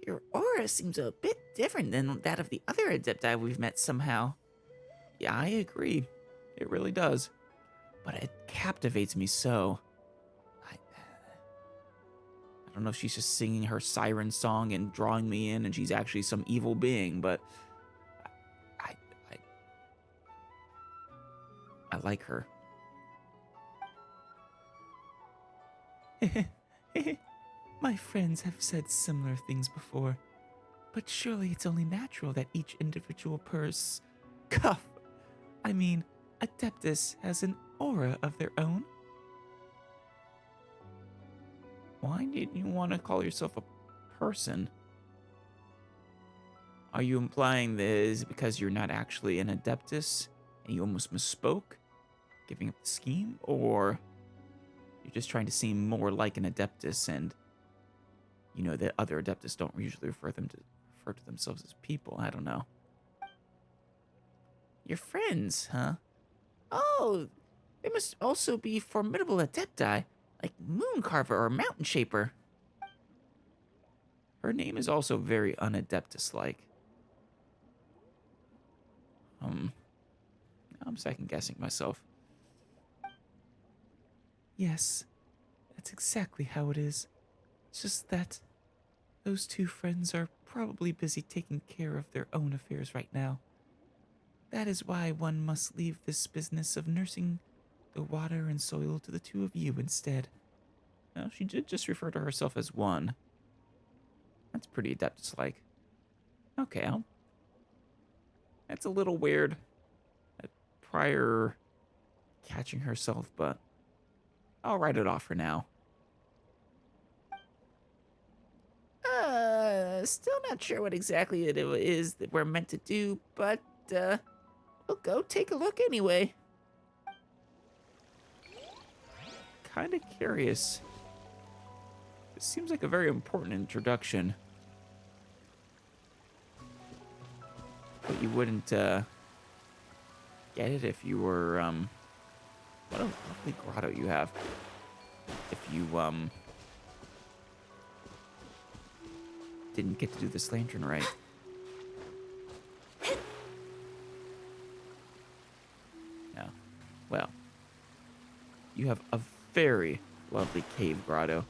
your aura seems a bit different than that of the other adepti we've met somehow. Yeah, I agree. It really does. But it captivates me so. I don't know if she's just singing her siren song and drawing me in and she's actually some evil being, but I like her. My friends have said similar things before, but surely it's only natural that each individual Adeptus has an aura of their own. Why didn't you want to call yourself a person? Are you implying this because you're not actually an Adeptus and you almost misspoke, giving up the scheme? Or you're just trying to seem more like an Adeptus and, you know, that other Adeptus don't usually refer refer to themselves as people. I don't know. Your friends, huh? Oh, they must also be formidable adepti, like Mooncarver or Mountain Shaper. Her name is also very unadeptus-like. I'm second-guessing myself. Yes, that's exactly how it is. It's just that those two friends are probably busy taking care of their own affairs right now. That is why one must leave this business of nursing the water and soil to the two of you instead. Well, she did just refer to herself as one. That's pretty Adeptus-like. Okay, that's a little weird. Prior catching herself, but I'll write it off for now. Still not sure what exactly it is that we're meant to do, but, we'll go take a look anyway. Kinda curious. This seems like a very important introduction. But you wouldn't, get it if you were, what a lovely grotto you have. If you, didn't get to do this lantern right. Yeah. Well, you have a very lovely cave grotto.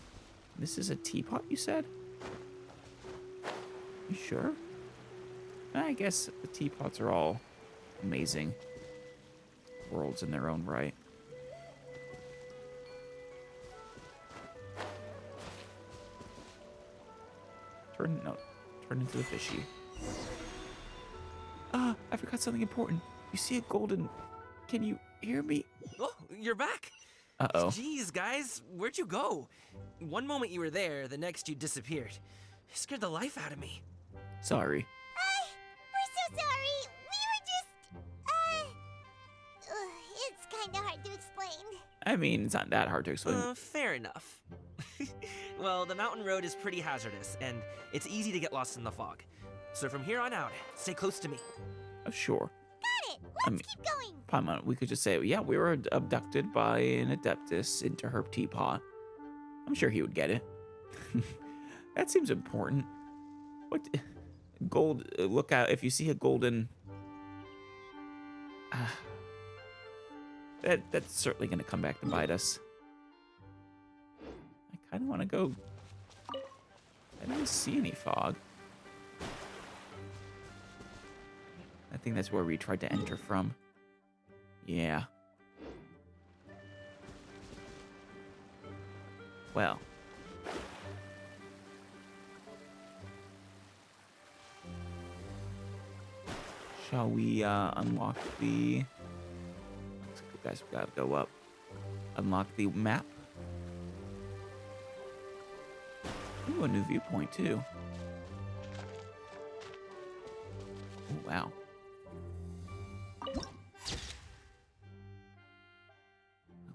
This is a teapot, you said? You sure? I guess the teapots are all amazing worlds in their own right. Turn into the fishy. I forgot something important. You see a golden... Can you hear me? Oh, you're back. Uh-oh. Jeez, guys, where'd you go? One moment you were there, the next you disappeared. You scared the life out of me. Sorry. We're so sorry. We were just, it's kinda hard to explain. I mean, it's not that hard to explain. Fair enough. Well, the mountain road is pretty hazardous, and it's easy to get lost in the fog. So from here on out, stay close to me. Sure. Got it. Let's keep going. Paimon, we could just say, yeah, we were abducted by an Adeptus into her teapot. I'm sure he would get it. That seems important. What? Gold, look out, if you see a golden... that's certainly going to come back to bite us. I kind of want to go... I don't see any fog. I think that's where we tried to enter from. Yeah. Well. Shall we unlock the... Guys, we gotta go up. Unlock the map. Ooh, a new viewpoint too. Oh, wow. I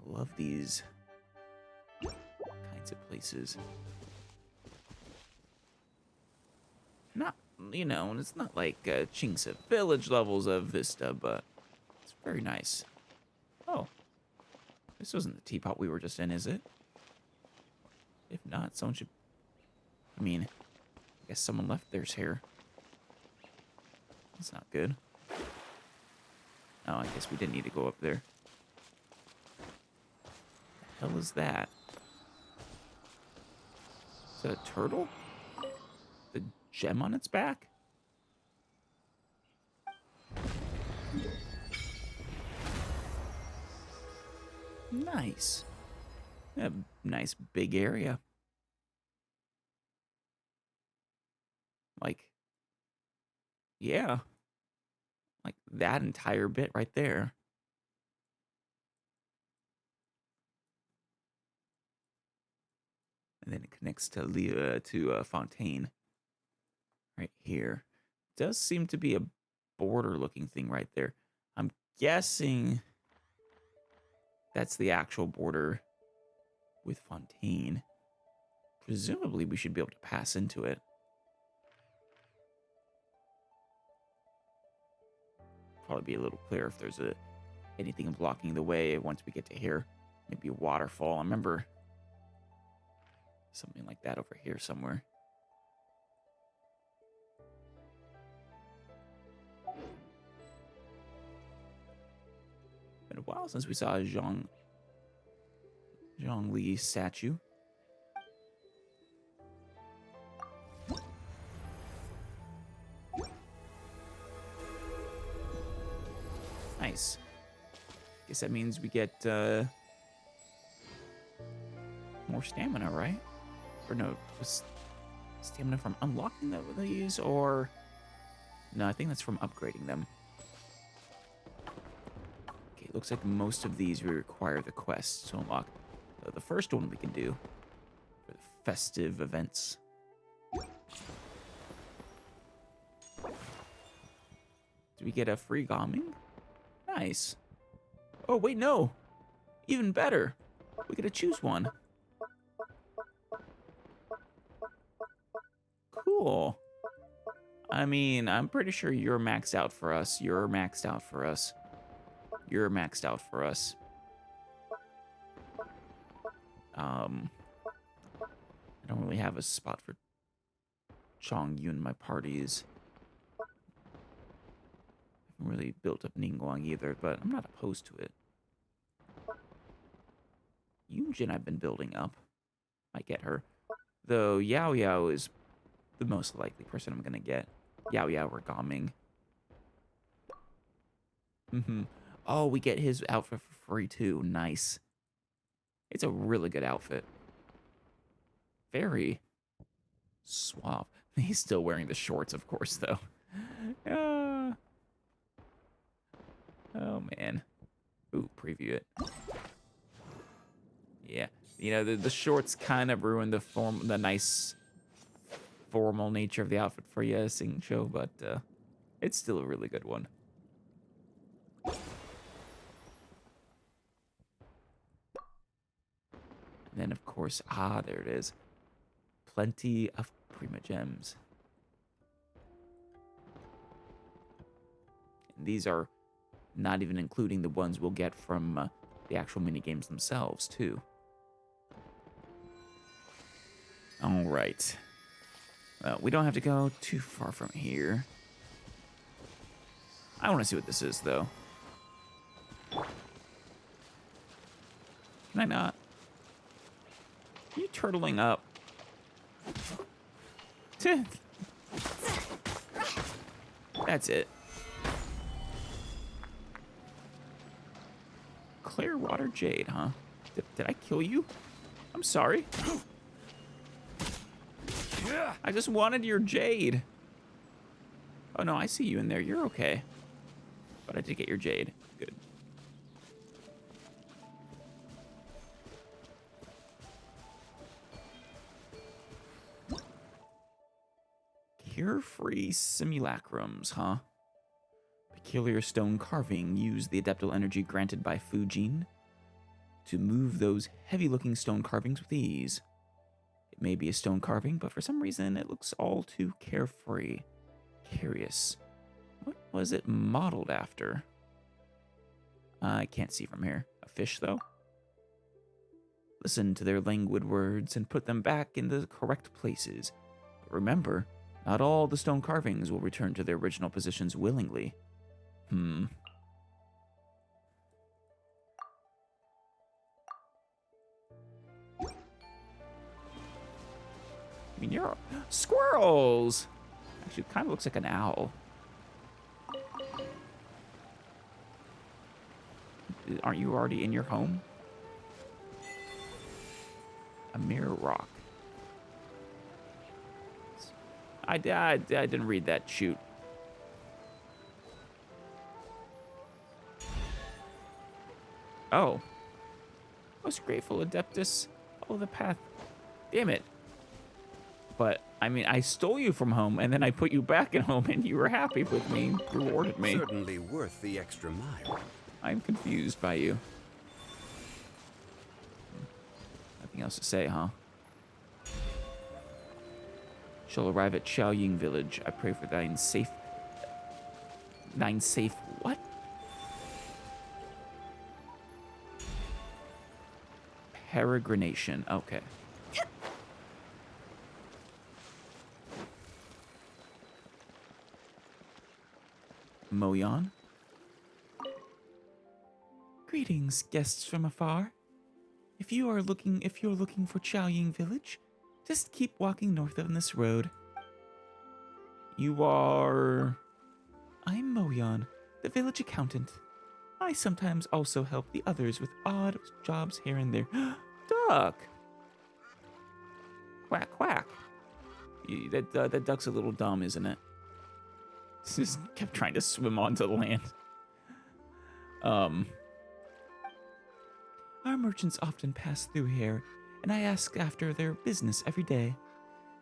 love these kinds of places. Not, you know, it's not like Chingsa Village levels of Vista, but it's very nice. Oh, this wasn't the teapot we were just in, is it? If not, someone should... I mean, I guess someone left theirs here. That's not good. Oh, I guess we didn't need to go up there. The hell is that? Is that a turtle? The gem on its back? Nice. A nice big area. Like, yeah. Like that entire bit right there. And then it connects to Fontaine. Right here. Does seem to be a border looking thing right there. I'm guessing that's the actual border with Fontaine. Presumably we should be able to pass into it. probably be a little clearer if there's anything blocking the way once we get to here. Maybe a waterfall. I remember something like that over here somewhere. Been a while since we saw a Zhongli statue. Nice. Guess that means we get more stamina, right? Or no, stamina from unlocking these, or no, I think that's from upgrading them. Okay, it looks like most of these we require the quests to unlock. The first one we can do for the festive events. Do we get a free gaming? Nice. Oh, wait, no. Even better. We get to choose one. Cool. I mean, I'm pretty sure you're maxed out for us. You're maxed out for us. You're maxed out for us. I don't really have a spot for Chongyun in my parties. Haven't really built up Ningguang either, but I'm not opposed to it. Yunjin I've been building up. Might get her. Though Yao Yao is the most likely person I'm gonna get. Yao Yao or Gaming. Oh, we get his outfit for free too. Nice. It's a really good outfit. Very suave. He's still wearing the shorts, of course, though. Oh, man. Ooh, preview it. Yeah. You know, the shorts kind of ruin the nice formal nature of the outfit for Xingqiu, but it's still a really good one. And then, of course, there it is. Plenty of Prima Gems. And these are not even including the ones we'll get from the actual minigames themselves, too. All right. Well, we don't have to go too far from here. I want to see what this is, though. Can I not? Are you turtling up? That's it. Clearwater Jade, huh? Did I kill you? I'm sorry. I just wanted your jade. Oh, no, I see you in there. You're okay. But I did get your jade. Good. Carefree simulacrums, huh? Peculiar stone carving. Use the adeptal energy granted by Fujin to move those heavy-looking stone carvings with ease. It may be a stone carving, but for some reason it looks all too carefree. Curious. What was it modeled after? I can't see from here. A fish, though? Listen to their languid words and put them back in the correct places. But remember, not all the stone carvings will return to their original positions willingly. I mean, you're... Squirrels! Actually, it kind of looks like an owl. Aren't you already in your home? A mirror rock. I didn't read that. Shoot. Oh. Most grateful, Adeptus. Follow the path. Damn it. But, I mean, I stole you from home, and then I put you back at home, and you were happy with me, rewarded me. Certainly worth the extra mile. I'm confused by you. Nothing else to say, huh? Shall arrive at Xiaoying village. I pray for thine safe 9 safe what? Peregrination. Okay. Moyon? Greetings, guests from afar. If you're looking for Chaoying Village, just keep walking north on this road. You are... I'm Moyon, the village accountant. I sometimes also help the others with odd jobs here and there. Duck! Quack, quack. That duck's a little dumb, isn't it? Just kept trying to swim onto the land. Our merchants often pass through here, and I ask after their business every day.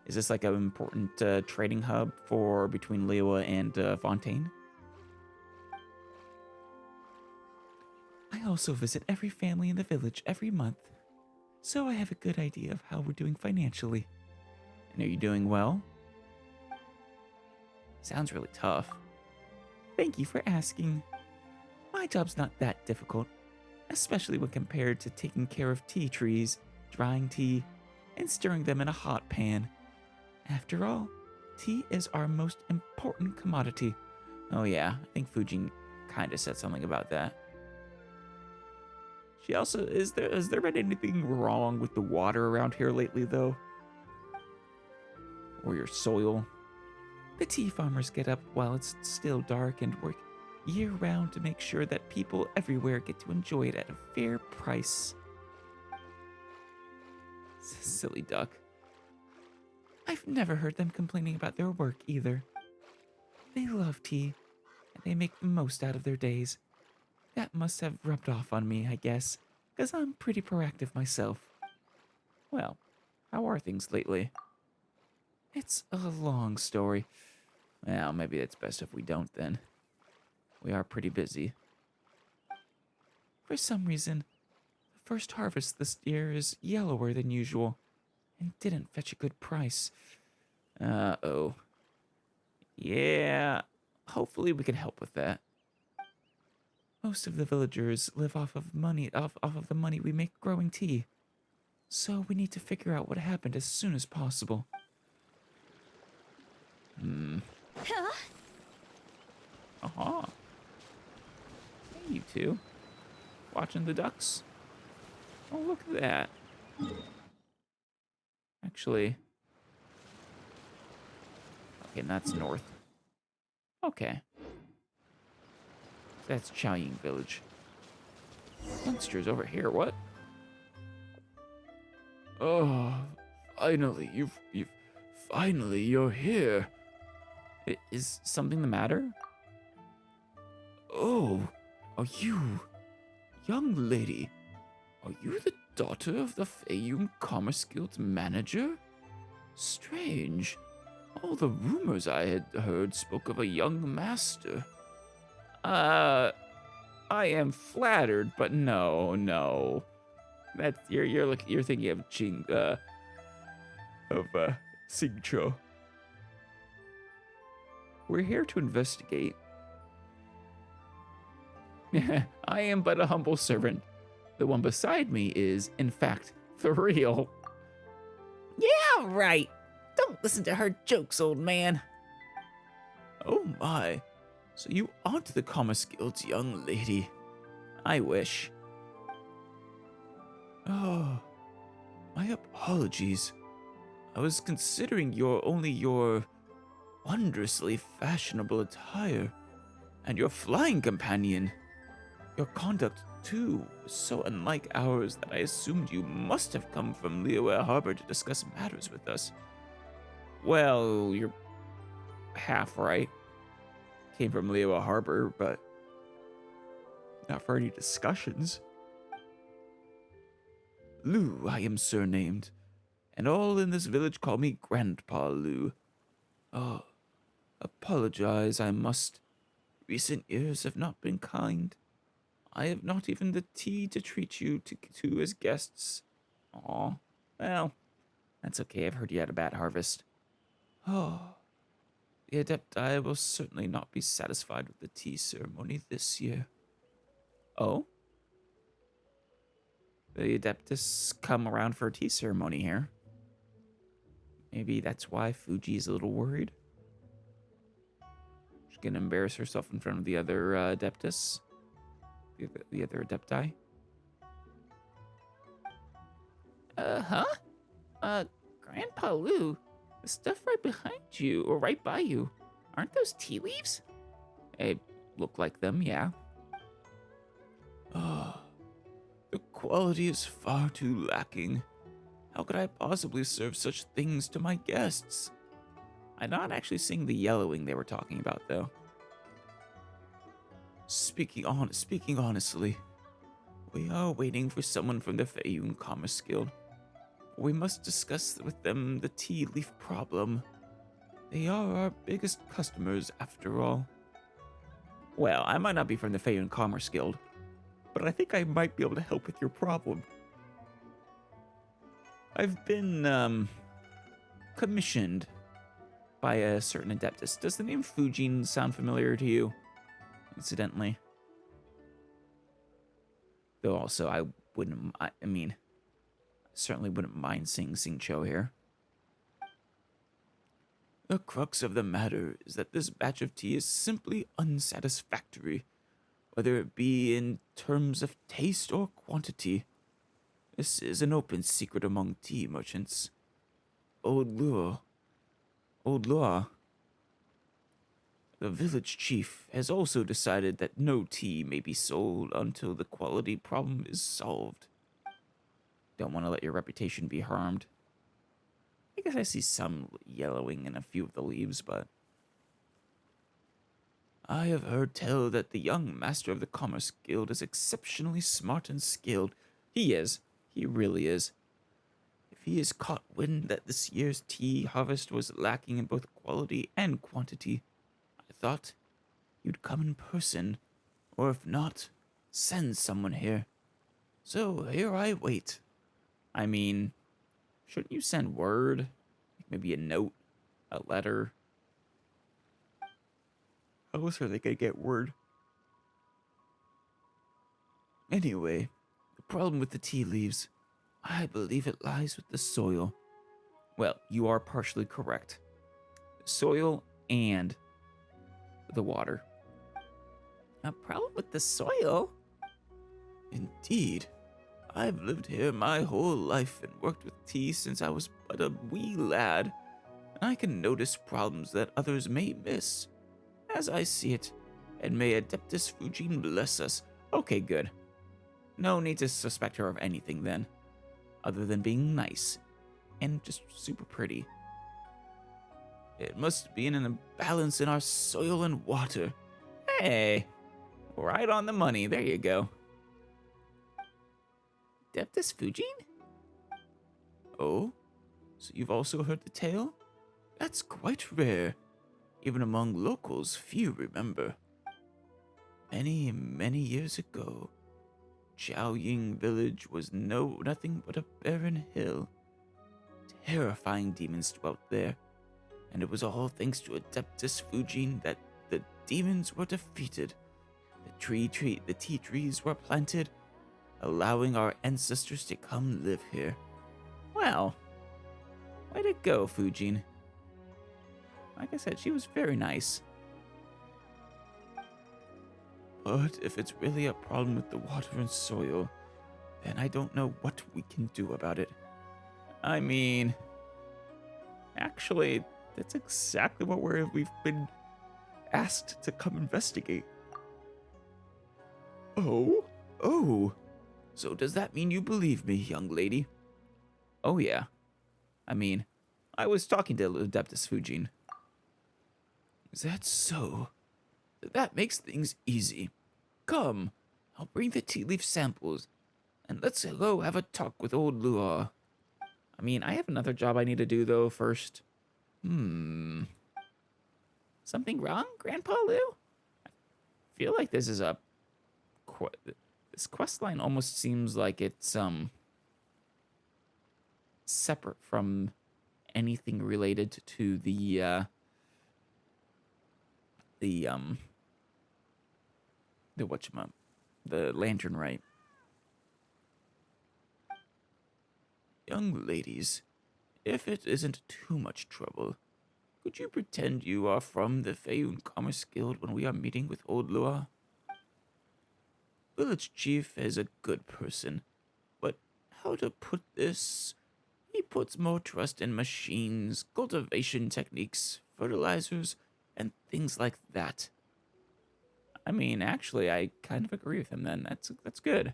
Is this like an important trading hub for between Liyue and Fontaine? I also visit every family in the village every month, so I have a good idea of how we're doing financially. And are you doing well? Sounds really tough. Thank you for asking. My job's not that difficult, especially when compared to taking care of tea trees, drying tea, and stirring them in a hot pan. After all, tea is our most important commodity. Oh yeah, I think Fujin kinda said something about that. She also, has there been anything wrong with the water around here lately though? Or your soil? The tea farmers get up while it's still dark and work year-round to make sure that people everywhere get to enjoy it at a fair price. Silly duck. I've never heard them complaining about their work either. They love tea, and they make the most out of their days. That must have rubbed off on me, I guess, because I'm pretty proactive myself. Well, how are things lately? It's a long story. Well, maybe it's best if we don't then. We are pretty busy. For some reason, the first harvest this year is yellower than usual, and didn't fetch a good price. Uh-oh. Yeah, hopefully we can help with that. Most of the villagers live off of the money we make growing tea. So we need to figure out what happened as soon as possible. Uh-huh. Hey, you two. Watching the ducks? Oh, look at that. Actually... Okay, that's north. Okay. That's Chaoying Village. Youngsters over here, what? Oh, finally, finally, you're here. Is something the matter? Oh, are you, young lady, are you the daughter of the Feyun Commerce Guild's manager? Strange. All the rumors I had heard spoke of a young master. I am flattered, but no. That's you're thinking of Xingqiu. We're here to investigate. I am but a humble servant. The one beside me is, in fact, the real. Yeah, right. Don't listen to her jokes, old man. Oh my. So you aren't the Commerce Guild's young lady. I wish. Oh, my apologies. I was considering your wondrously fashionable attire and your flying companion. Your conduct, too, was so unlike ours that I assumed you must have come from Liyue Harbor to discuss matters with us. Well, you're half right. Came from Liyue Harbor, but not for any discussions. Lu, I am surnamed, and all in this village call me Grandpa Lu. Oh, apologize, I must. Recent years have not been kind. I have not even the tea to treat you to as guests. Aw, well, that's okay. I've heard you had a bad harvest. Oh, The Adepti will certainly not be satisfied with the tea ceremony this year. Oh? The Adeptus come around for a tea ceremony here. Maybe that's why Fuji's a little worried. She's gonna embarrass herself in front of the other Adeptus. The other Adepti. Grandpa Lou, the stuff right behind you, or right by you, aren't those tea leaves? They look like them, yeah. Oh, the quality is far too lacking. How could I possibly serve such things to my guests? I'm not actually seeing the yellowing they were talking about, though. Speaking honestly, we are waiting for someone from the Feiyun Commerce Guild. We must discuss with them the tea leaf problem. They are our biggest customers, after all. Well, I might not be from the Feiyun Commerce Guild, but I think I might be able to help with your problem. I've been, commissioned by a certain Adeptus. Does the name Fujin sound familiar to you? Incidentally. Though also, I certainly wouldn't mind seeing Xingqiu here. The crux of the matter is that this batch of tea is simply unsatisfactory, whether it be in terms of taste or quantity. This is an open secret among tea merchants. Old Lua, the village chief, has also decided that no tea may be sold until the quality problem is solved. Don't want to let your reputation be harmed. I guess I see some yellowing in a few of the leaves, but... I have heard tell that the young master of the Commerce Guild is exceptionally smart and skilled. He is. He really is. If he is caught wind that this year's tea harvest was lacking in both quality and quantity, I thought you'd come in person, or if not, send someone here. So here I wait. I mean, shouldn't you send word? Maybe a note, a letter? How else are they gonna get word? Anyway, the problem with the tea leaves, I believe it lies with the soil. Well, you are partially correct. Soil and the water. A problem with the soil? Indeed. I've lived here my whole life and worked with tea since I was but a wee lad, and I can notice problems that others may miss. As I see it, and may Adeptus Fujin bless us. Okay, good. No need to suspect her of anything then, other than being nice, and just super pretty. It must be an imbalance in our soil and water. Hey, right on the money, there you go. Adeptus Fujin? Oh, so you've also heard the tale? That's quite rare. Even among locals, few remember. Many, many years ago, Jiaoying village was nothing but a barren hill. Terrifying demons dwelt there, and it was all thanks to Adeptus Fujin that the demons were defeated. The tea trees were planted, allowing our ancestors to come live here. Well, way to go, Fujin. Like I said, she was very nice. But if it's really a problem with the water and soil, then I don't know what we can do about it. I mean, actually, that's exactly what we've been asked to come investigate. Oh. So does that mean you believe me, young lady? Oh yeah. I mean, I was talking to Adeptus Fujin. Is that so? That makes things easy. Come, I'll bring the tea leaf samples, and let's go have a talk with old Lua. I mean, I have another job I need to do, though, first. Something wrong, Grandpa Lou? I feel like this is this quest line almost seems like it's, separate from anything related to the, the whatchamacallit, the lantern right. Young ladies, if it isn't too much trouble, could you pretend you are from the Feyun Commerce Guild when we are meeting with Old Lua? Village Chief is a good person, but how to put this? He puts more trust in machines, cultivation techniques, fertilizers, and things like that. I mean, actually, I kind of agree with him then. That's good.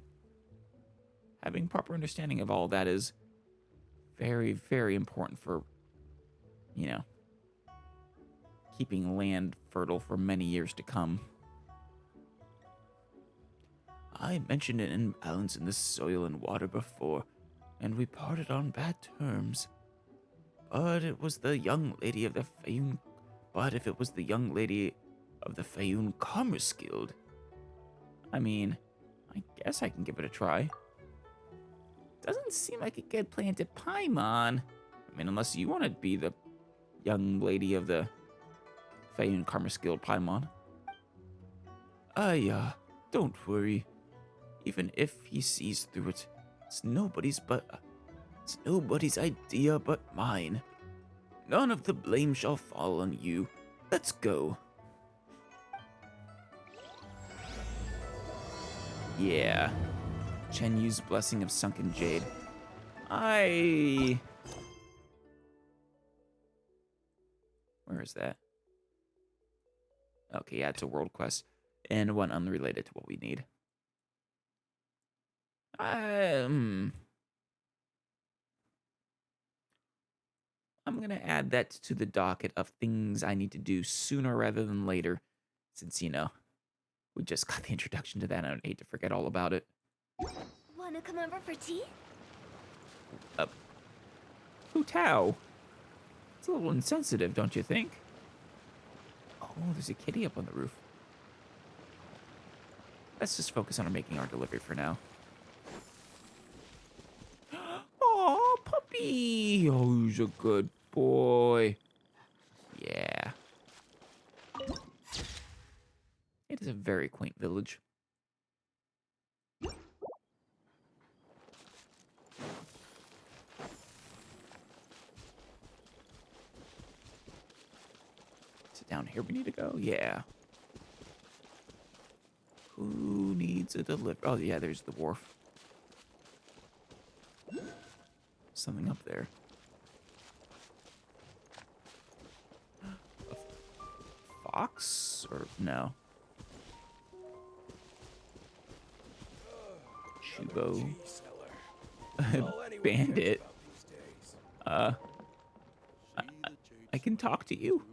Having proper understanding of all that is very, very important for, you know, keeping land fertile for many years to come. I mentioned an imbalance in the soil and water before, and we parted on bad terms. But it was the young lady of the Feyun... But if it was the young lady of the Feyun Commerce Guild, I mean, I guess I can give it a try. Doesn't seem like a good plan to Paimon. I mean, unless you want to be the young lady of the Feyun Commerce Guild, Paimon. Don't worry. Even if he sees through it, it's nobody's idea but mine. None of the blame shall fall on you. Let's go. Yeah. Chen Yu's Blessing of Sunken Jade. Where is that? Okay, yeah, it's a world quest. And one unrelated to what we need. I'm going to add that to the docket of things I need to do sooner rather than later. Since, you know, we just got the introduction to that and I hate to forget all about it. Wanna come over for tea? Hu Tao. It's a little insensitive, don't you think? Oh, there's a kitty up on the roof. Let's just focus on making our delivery for now. Oh, puppy! Oh, he's a good boy. Yeah. It is a very quaint village. Is it down here we need to go? Yeah. Who needs a delivery? Oh, yeah, there's the wharf. Something up there. A fox? Or no? Chubo. Bandit. I can talk to you.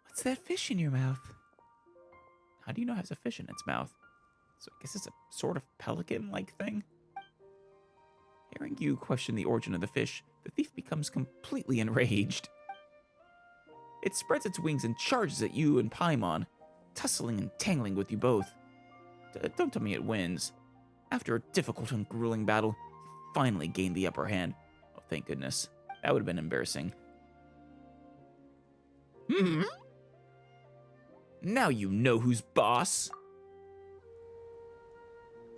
What's that fish in your mouth? How do you know it has a fish in its mouth? So I guess it's a sort of pelican-like thing? Hearing you question the origin of the fish, the thief becomes completely enraged. It spreads its wings and charges at you and Paimon, tussling and tangling with you both. Don't tell me it wins. After a difficult and grueling battle, you finally gained the upper hand. Oh, thank goodness. That would have been embarrassing. Now you know who's boss.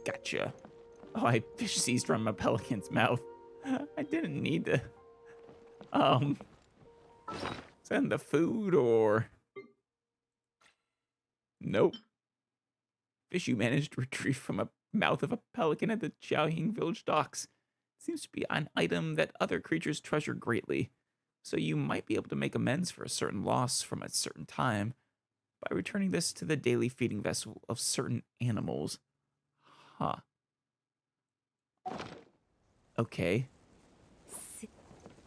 Gotcha. Oh, I fish seized from a pelican's mouth. I didn't need to, send the food or... Nope. Fish you managed to retrieve from a mouth of a pelican at the Jiaoying village docks. Seems to be an item that other creatures treasure greatly, so you might be able to make amends for a certain loss from a certain time by returning this to the daily feeding vessel of certain animals. Huh. Okay.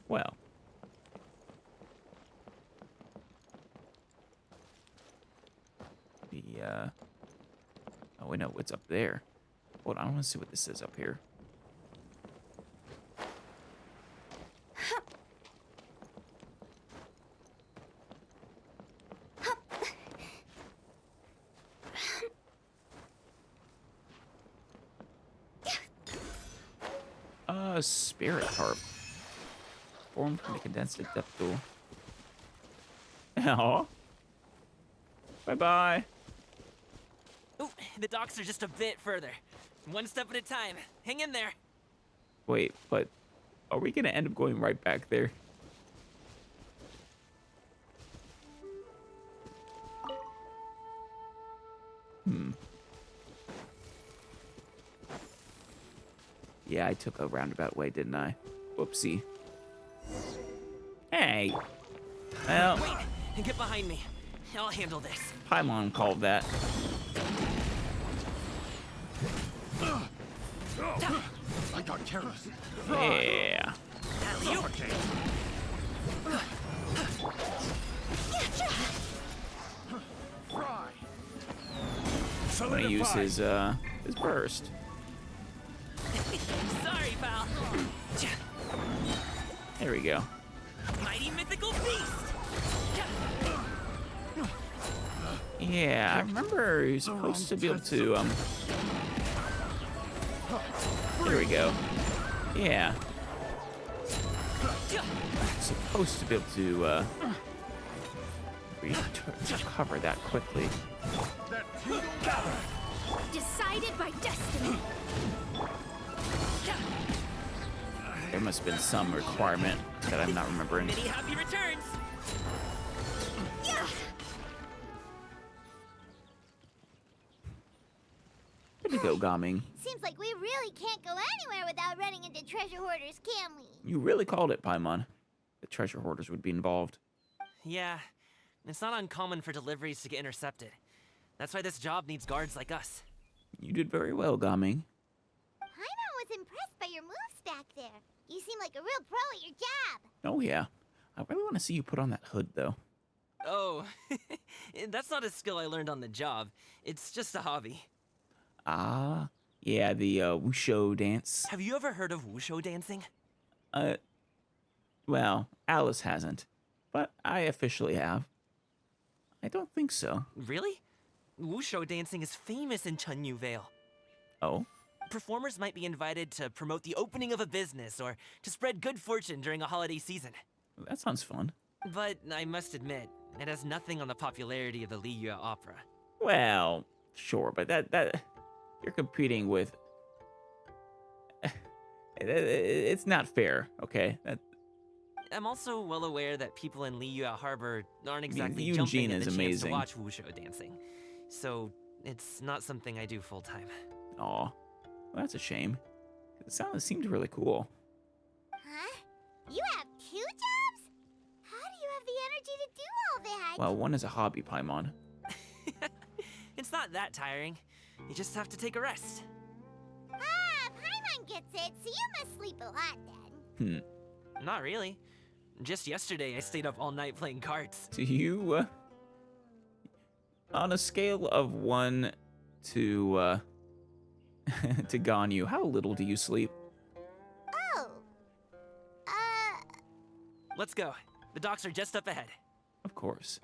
Well. Oh, wait, no, what's up there? Hold on, I want to see what this is up here. Spirit harp. Formed from the condensed adeptal Aw. Bye-bye. Ooh, the docks are just a bit further. One step at a time. Hang in there. Wait, but are we gonna end up going right back there? Yeah, I took a roundabout way, didn't I? Whoopsie. Hey. Well, Wait, get behind me. I'll handle this. Paimon called that. I got careless. Yeah. You. I'm gonna use his burst. Sorry, pal. There we go. Mighty mythical beast. Yeah, I remember you're supposed to be able to, there we go. Yeah. Supposed to be able to, recover that quickly. Decided by destiny. There must have been some requirement that I'm not remembering. Many happy returns. Way to go, Gaming. Seems like we really can't go anywhere without running into treasure hoarders, can we? You really called it, Paimon. The treasure hoarders would be involved. Yeah, it's not uncommon for deliveries to get intercepted. That's why this job needs guards like us. You did very well, Gaming. Paimon was impressed by your moves back there. You seem like a real pro at your job. Oh, yeah. I really want to see you put on that hood, though. Oh, that's not a skill I learned on the job. It's just a hobby. Ah, yeah, the wuxia dance. Have you ever heard of wuxia dancing? Well, Alice hasn't, but I officially have. I don't think so. Really? Wuxia dancing is famous in Chunyu Vale. Oh? Performers might be invited to promote the opening of a business or to spread good fortune during a holiday season. That sounds fun. But I must admit, it has nothing on the popularity of the Liyue opera. Well, sure, but that you're competing with. It's not fair, okay? I'm also well aware that people in Liyue Harbor aren't exactly Eugene jumping at is the chance amazing. to watch wuxia dancing. So, it's not something I do full-time. Aw, well, that's a shame. It seemed really cool. Huh? You have 2 jobs? How do you have the energy to do all that? Well, one is a hobby, Paimon. It's not that tiring. You just have to take a rest. Ah, Paimon gets it, so you must sleep a lot then. Not really. Just yesterday, I stayed up all night playing cards. Do you, on a scale of 1 to, to Ganyu, how little do you sleep? Oh. Let's go. The docks are just up ahead. Of course.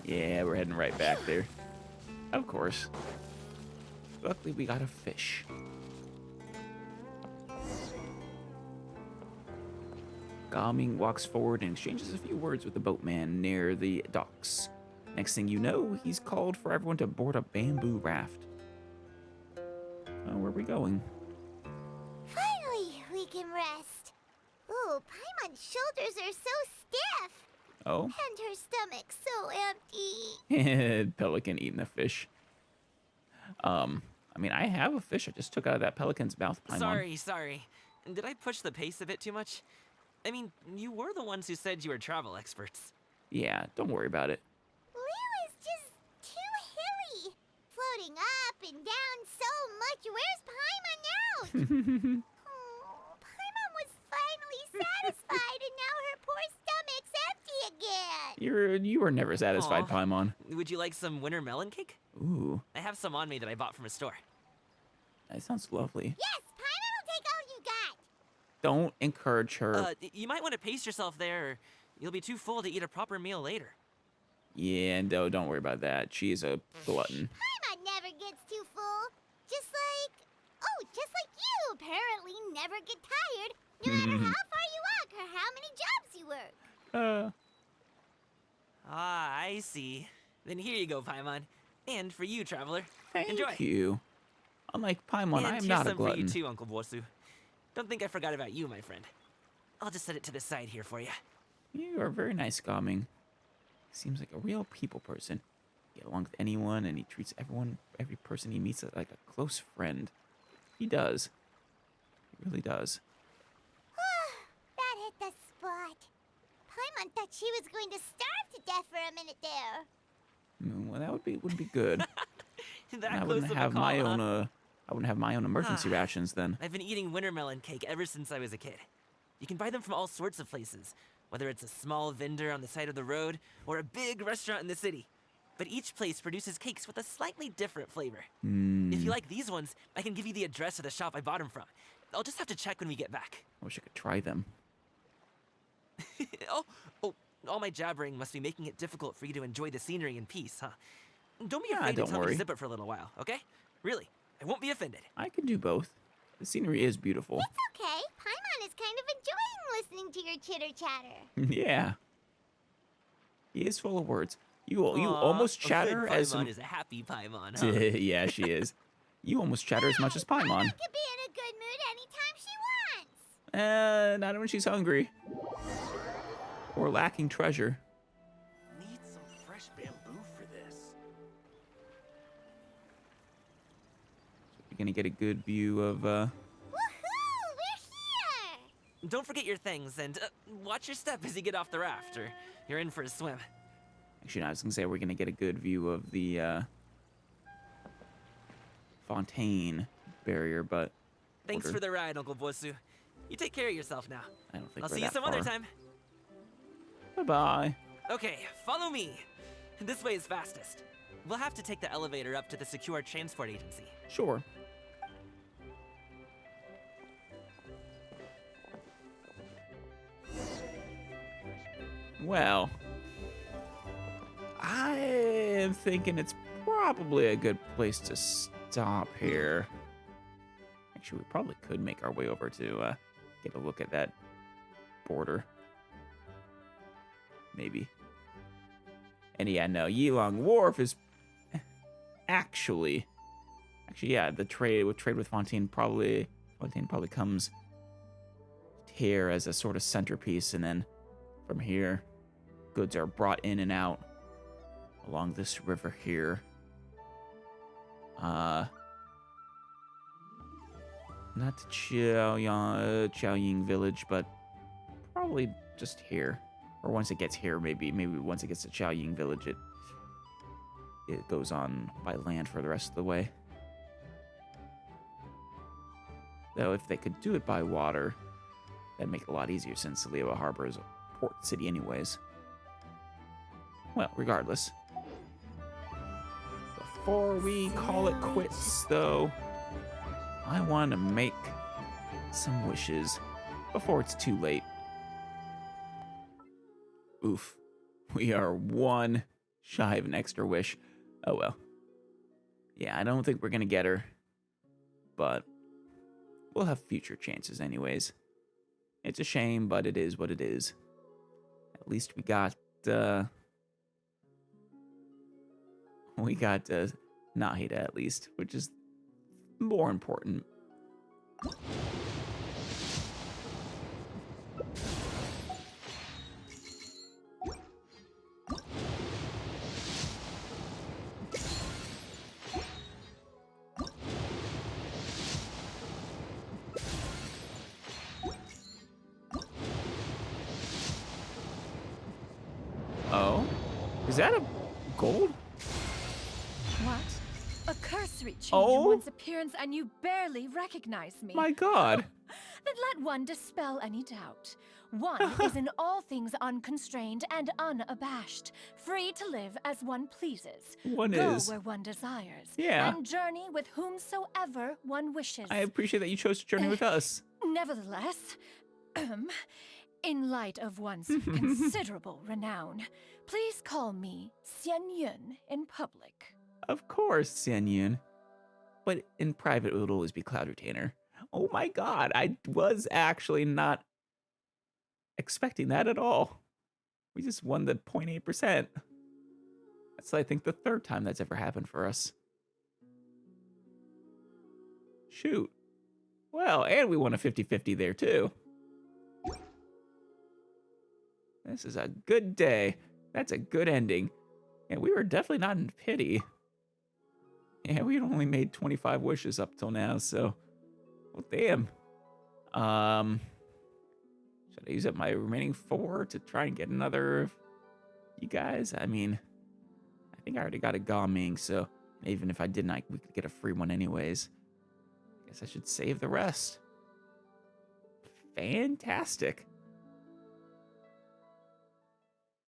Yeah, we're heading right back there. Of course. Luckily, we got a fish. Gaming walks forward and exchanges a few words with the boatman near the docks. Next thing you know, he's called for everyone to board a bamboo raft. Where are we going? Finally, we can rest. Ooh, Paimon's shoulders are so stiff. Oh? And her stomach so empty. Pelican eating a fish. I mean, I have a fish I just took out of that pelican's mouth, Paimon. Sorry. Did I push the pace a bit too much? I mean, you were the ones who said you were travel experts. Yeah, don't worry about it. Liu is just too hilly. Floating up and down so much. Where's Paimon now? Oh, Paimon was finally satisfied and now her poor stomach's empty again. You were never satisfied, Aw. Paimon. Would you like some winter melon cake? Ooh, I have some on me that I bought from a store. that sounds lovely. Yes, Paimon will take all you got. Don't encourage her. You might want to pace yourself there, or you'll be too full to eat a proper meal later. Yeah, no, don't worry about that. She is a glutton. Paimon never gets too full. Just like... Oh, just like you apparently never get tired, no matter how far you walk or how many jobs you work. Ah, I see. Then here you go, Paimon. And for you, traveler. Enjoy. Thank you. Unlike Paimon, And I am here's not a some for glutton. you too, Uncle Bosu. Don't think I forgot about you, my friend. I'll just set it to the side here for you. You are very nice, Gaming. Seems like a real people person. Get along with anyone, and he treats every person he meets like a close friend. He does. He really does. That hit the spot. Paimon thought she was going to starve to death for a minute there. Well, that would be good. That I close wouldn't of a have call, my huh? own. I wouldn't have my own emergency rations then. I've been eating wintermelon cake ever since I was a kid. You can buy them from all sorts of places, whether it's a small vendor on the side of the road or a big restaurant in the city. But each place produces cakes with a slightly different flavor. If you like these ones, I can give you the address of the shop I bought them from. I'll just have to check when we get back. I wish I could try them. oh, all my jabbering must be making it difficult for you to enjoy the scenery in peace, huh? Don't be afraid to don't tell me worry. to zip it for a little while, okay? Really, I won't be offended. I can do both. The scenery is beautiful. It's okay. Paimon is kind of enjoying listening to your chitter-chatter. Yeah. He is full of words. You Aw, almost a good chatter as Paimon is a happy Paimon, huh? yeah, she is. You almost chatter as much as Paimon. Paimon can be in a good mood anytime she wants. Not when she's hungry. Or lacking treasure. Need some fresh bamboo for this. You're gonna get a good view of, Woohoo! We're here! Don't forget your things, and watch your step as you get off the raft, or you're in for a swim. Actually, no, I was gonna say we're gonna get a good view of the, Fontaine barrier, but... Thanks older. for the ride, Uncle Bosu. You take care of yourself now. I don't think I'll we're see you that some far. other time. Bye-bye. Okay, follow me. This way is fastest. We'll have to take the elevator up to the secure transport agency. Sure. Well, I am thinking it's probably a good place to stop here. Actually, we probably could make our way over to get a look at that border. Maybe. And yeah, no, Yilong Wharf is actually, yeah, the trade with Fontaine probably comes here as a sort of centerpiece, and then from here, goods are brought in and out along this river here. Not to Chaoying Village, but probably just here. Or once it gets here, maybe once it gets to Chaoying Village, it goes on by land for the rest of the way. Though if they could do it by water, that'd make it a lot easier since Liyue Harbor is a port city anyways. Well, regardless. Before we call it quits, though, I want to make some wishes before it's too late. Oof. We are one shy of an extra wish. Oh well. Yeah, I don't think we're gonna get her. But we'll have future chances anyways. It's a shame, but it is what it is. At least we got, Nahida at least, which is more important. Oh? Is that a gold? What? A cursory change Oh? in one's appearance and you barely recognize me. My god. Then let one dispel any doubt. One is in all things unconstrained and unabashed, free to live as one pleases. One Go is. where one desires. Yeah. And journey with whomsoever one wishes. I appreciate that you chose to journey with us. Nevertheless, in light of one's considerable renown, please call me Xian Yun in public. Of course, Xian Yun. but in private, it would always be Cloud Retainer. Oh my god, I was actually not expecting that at all. We just won the 0.8%. That's, I think, the third time that's ever happened for us. Shoot. Well, and we won a 50-50 there, too. This is a good day. That's a good ending. And we were definitely not in pity. Yeah, we had only made 25 wishes up till now, so... Well, damn. Should I use up my remaining 4 to try and get another... You guys? I mean... I think I already got a Gaming, so... Even if I didn't, we could get a free one anyways. Guess I should save the rest. Fantastic.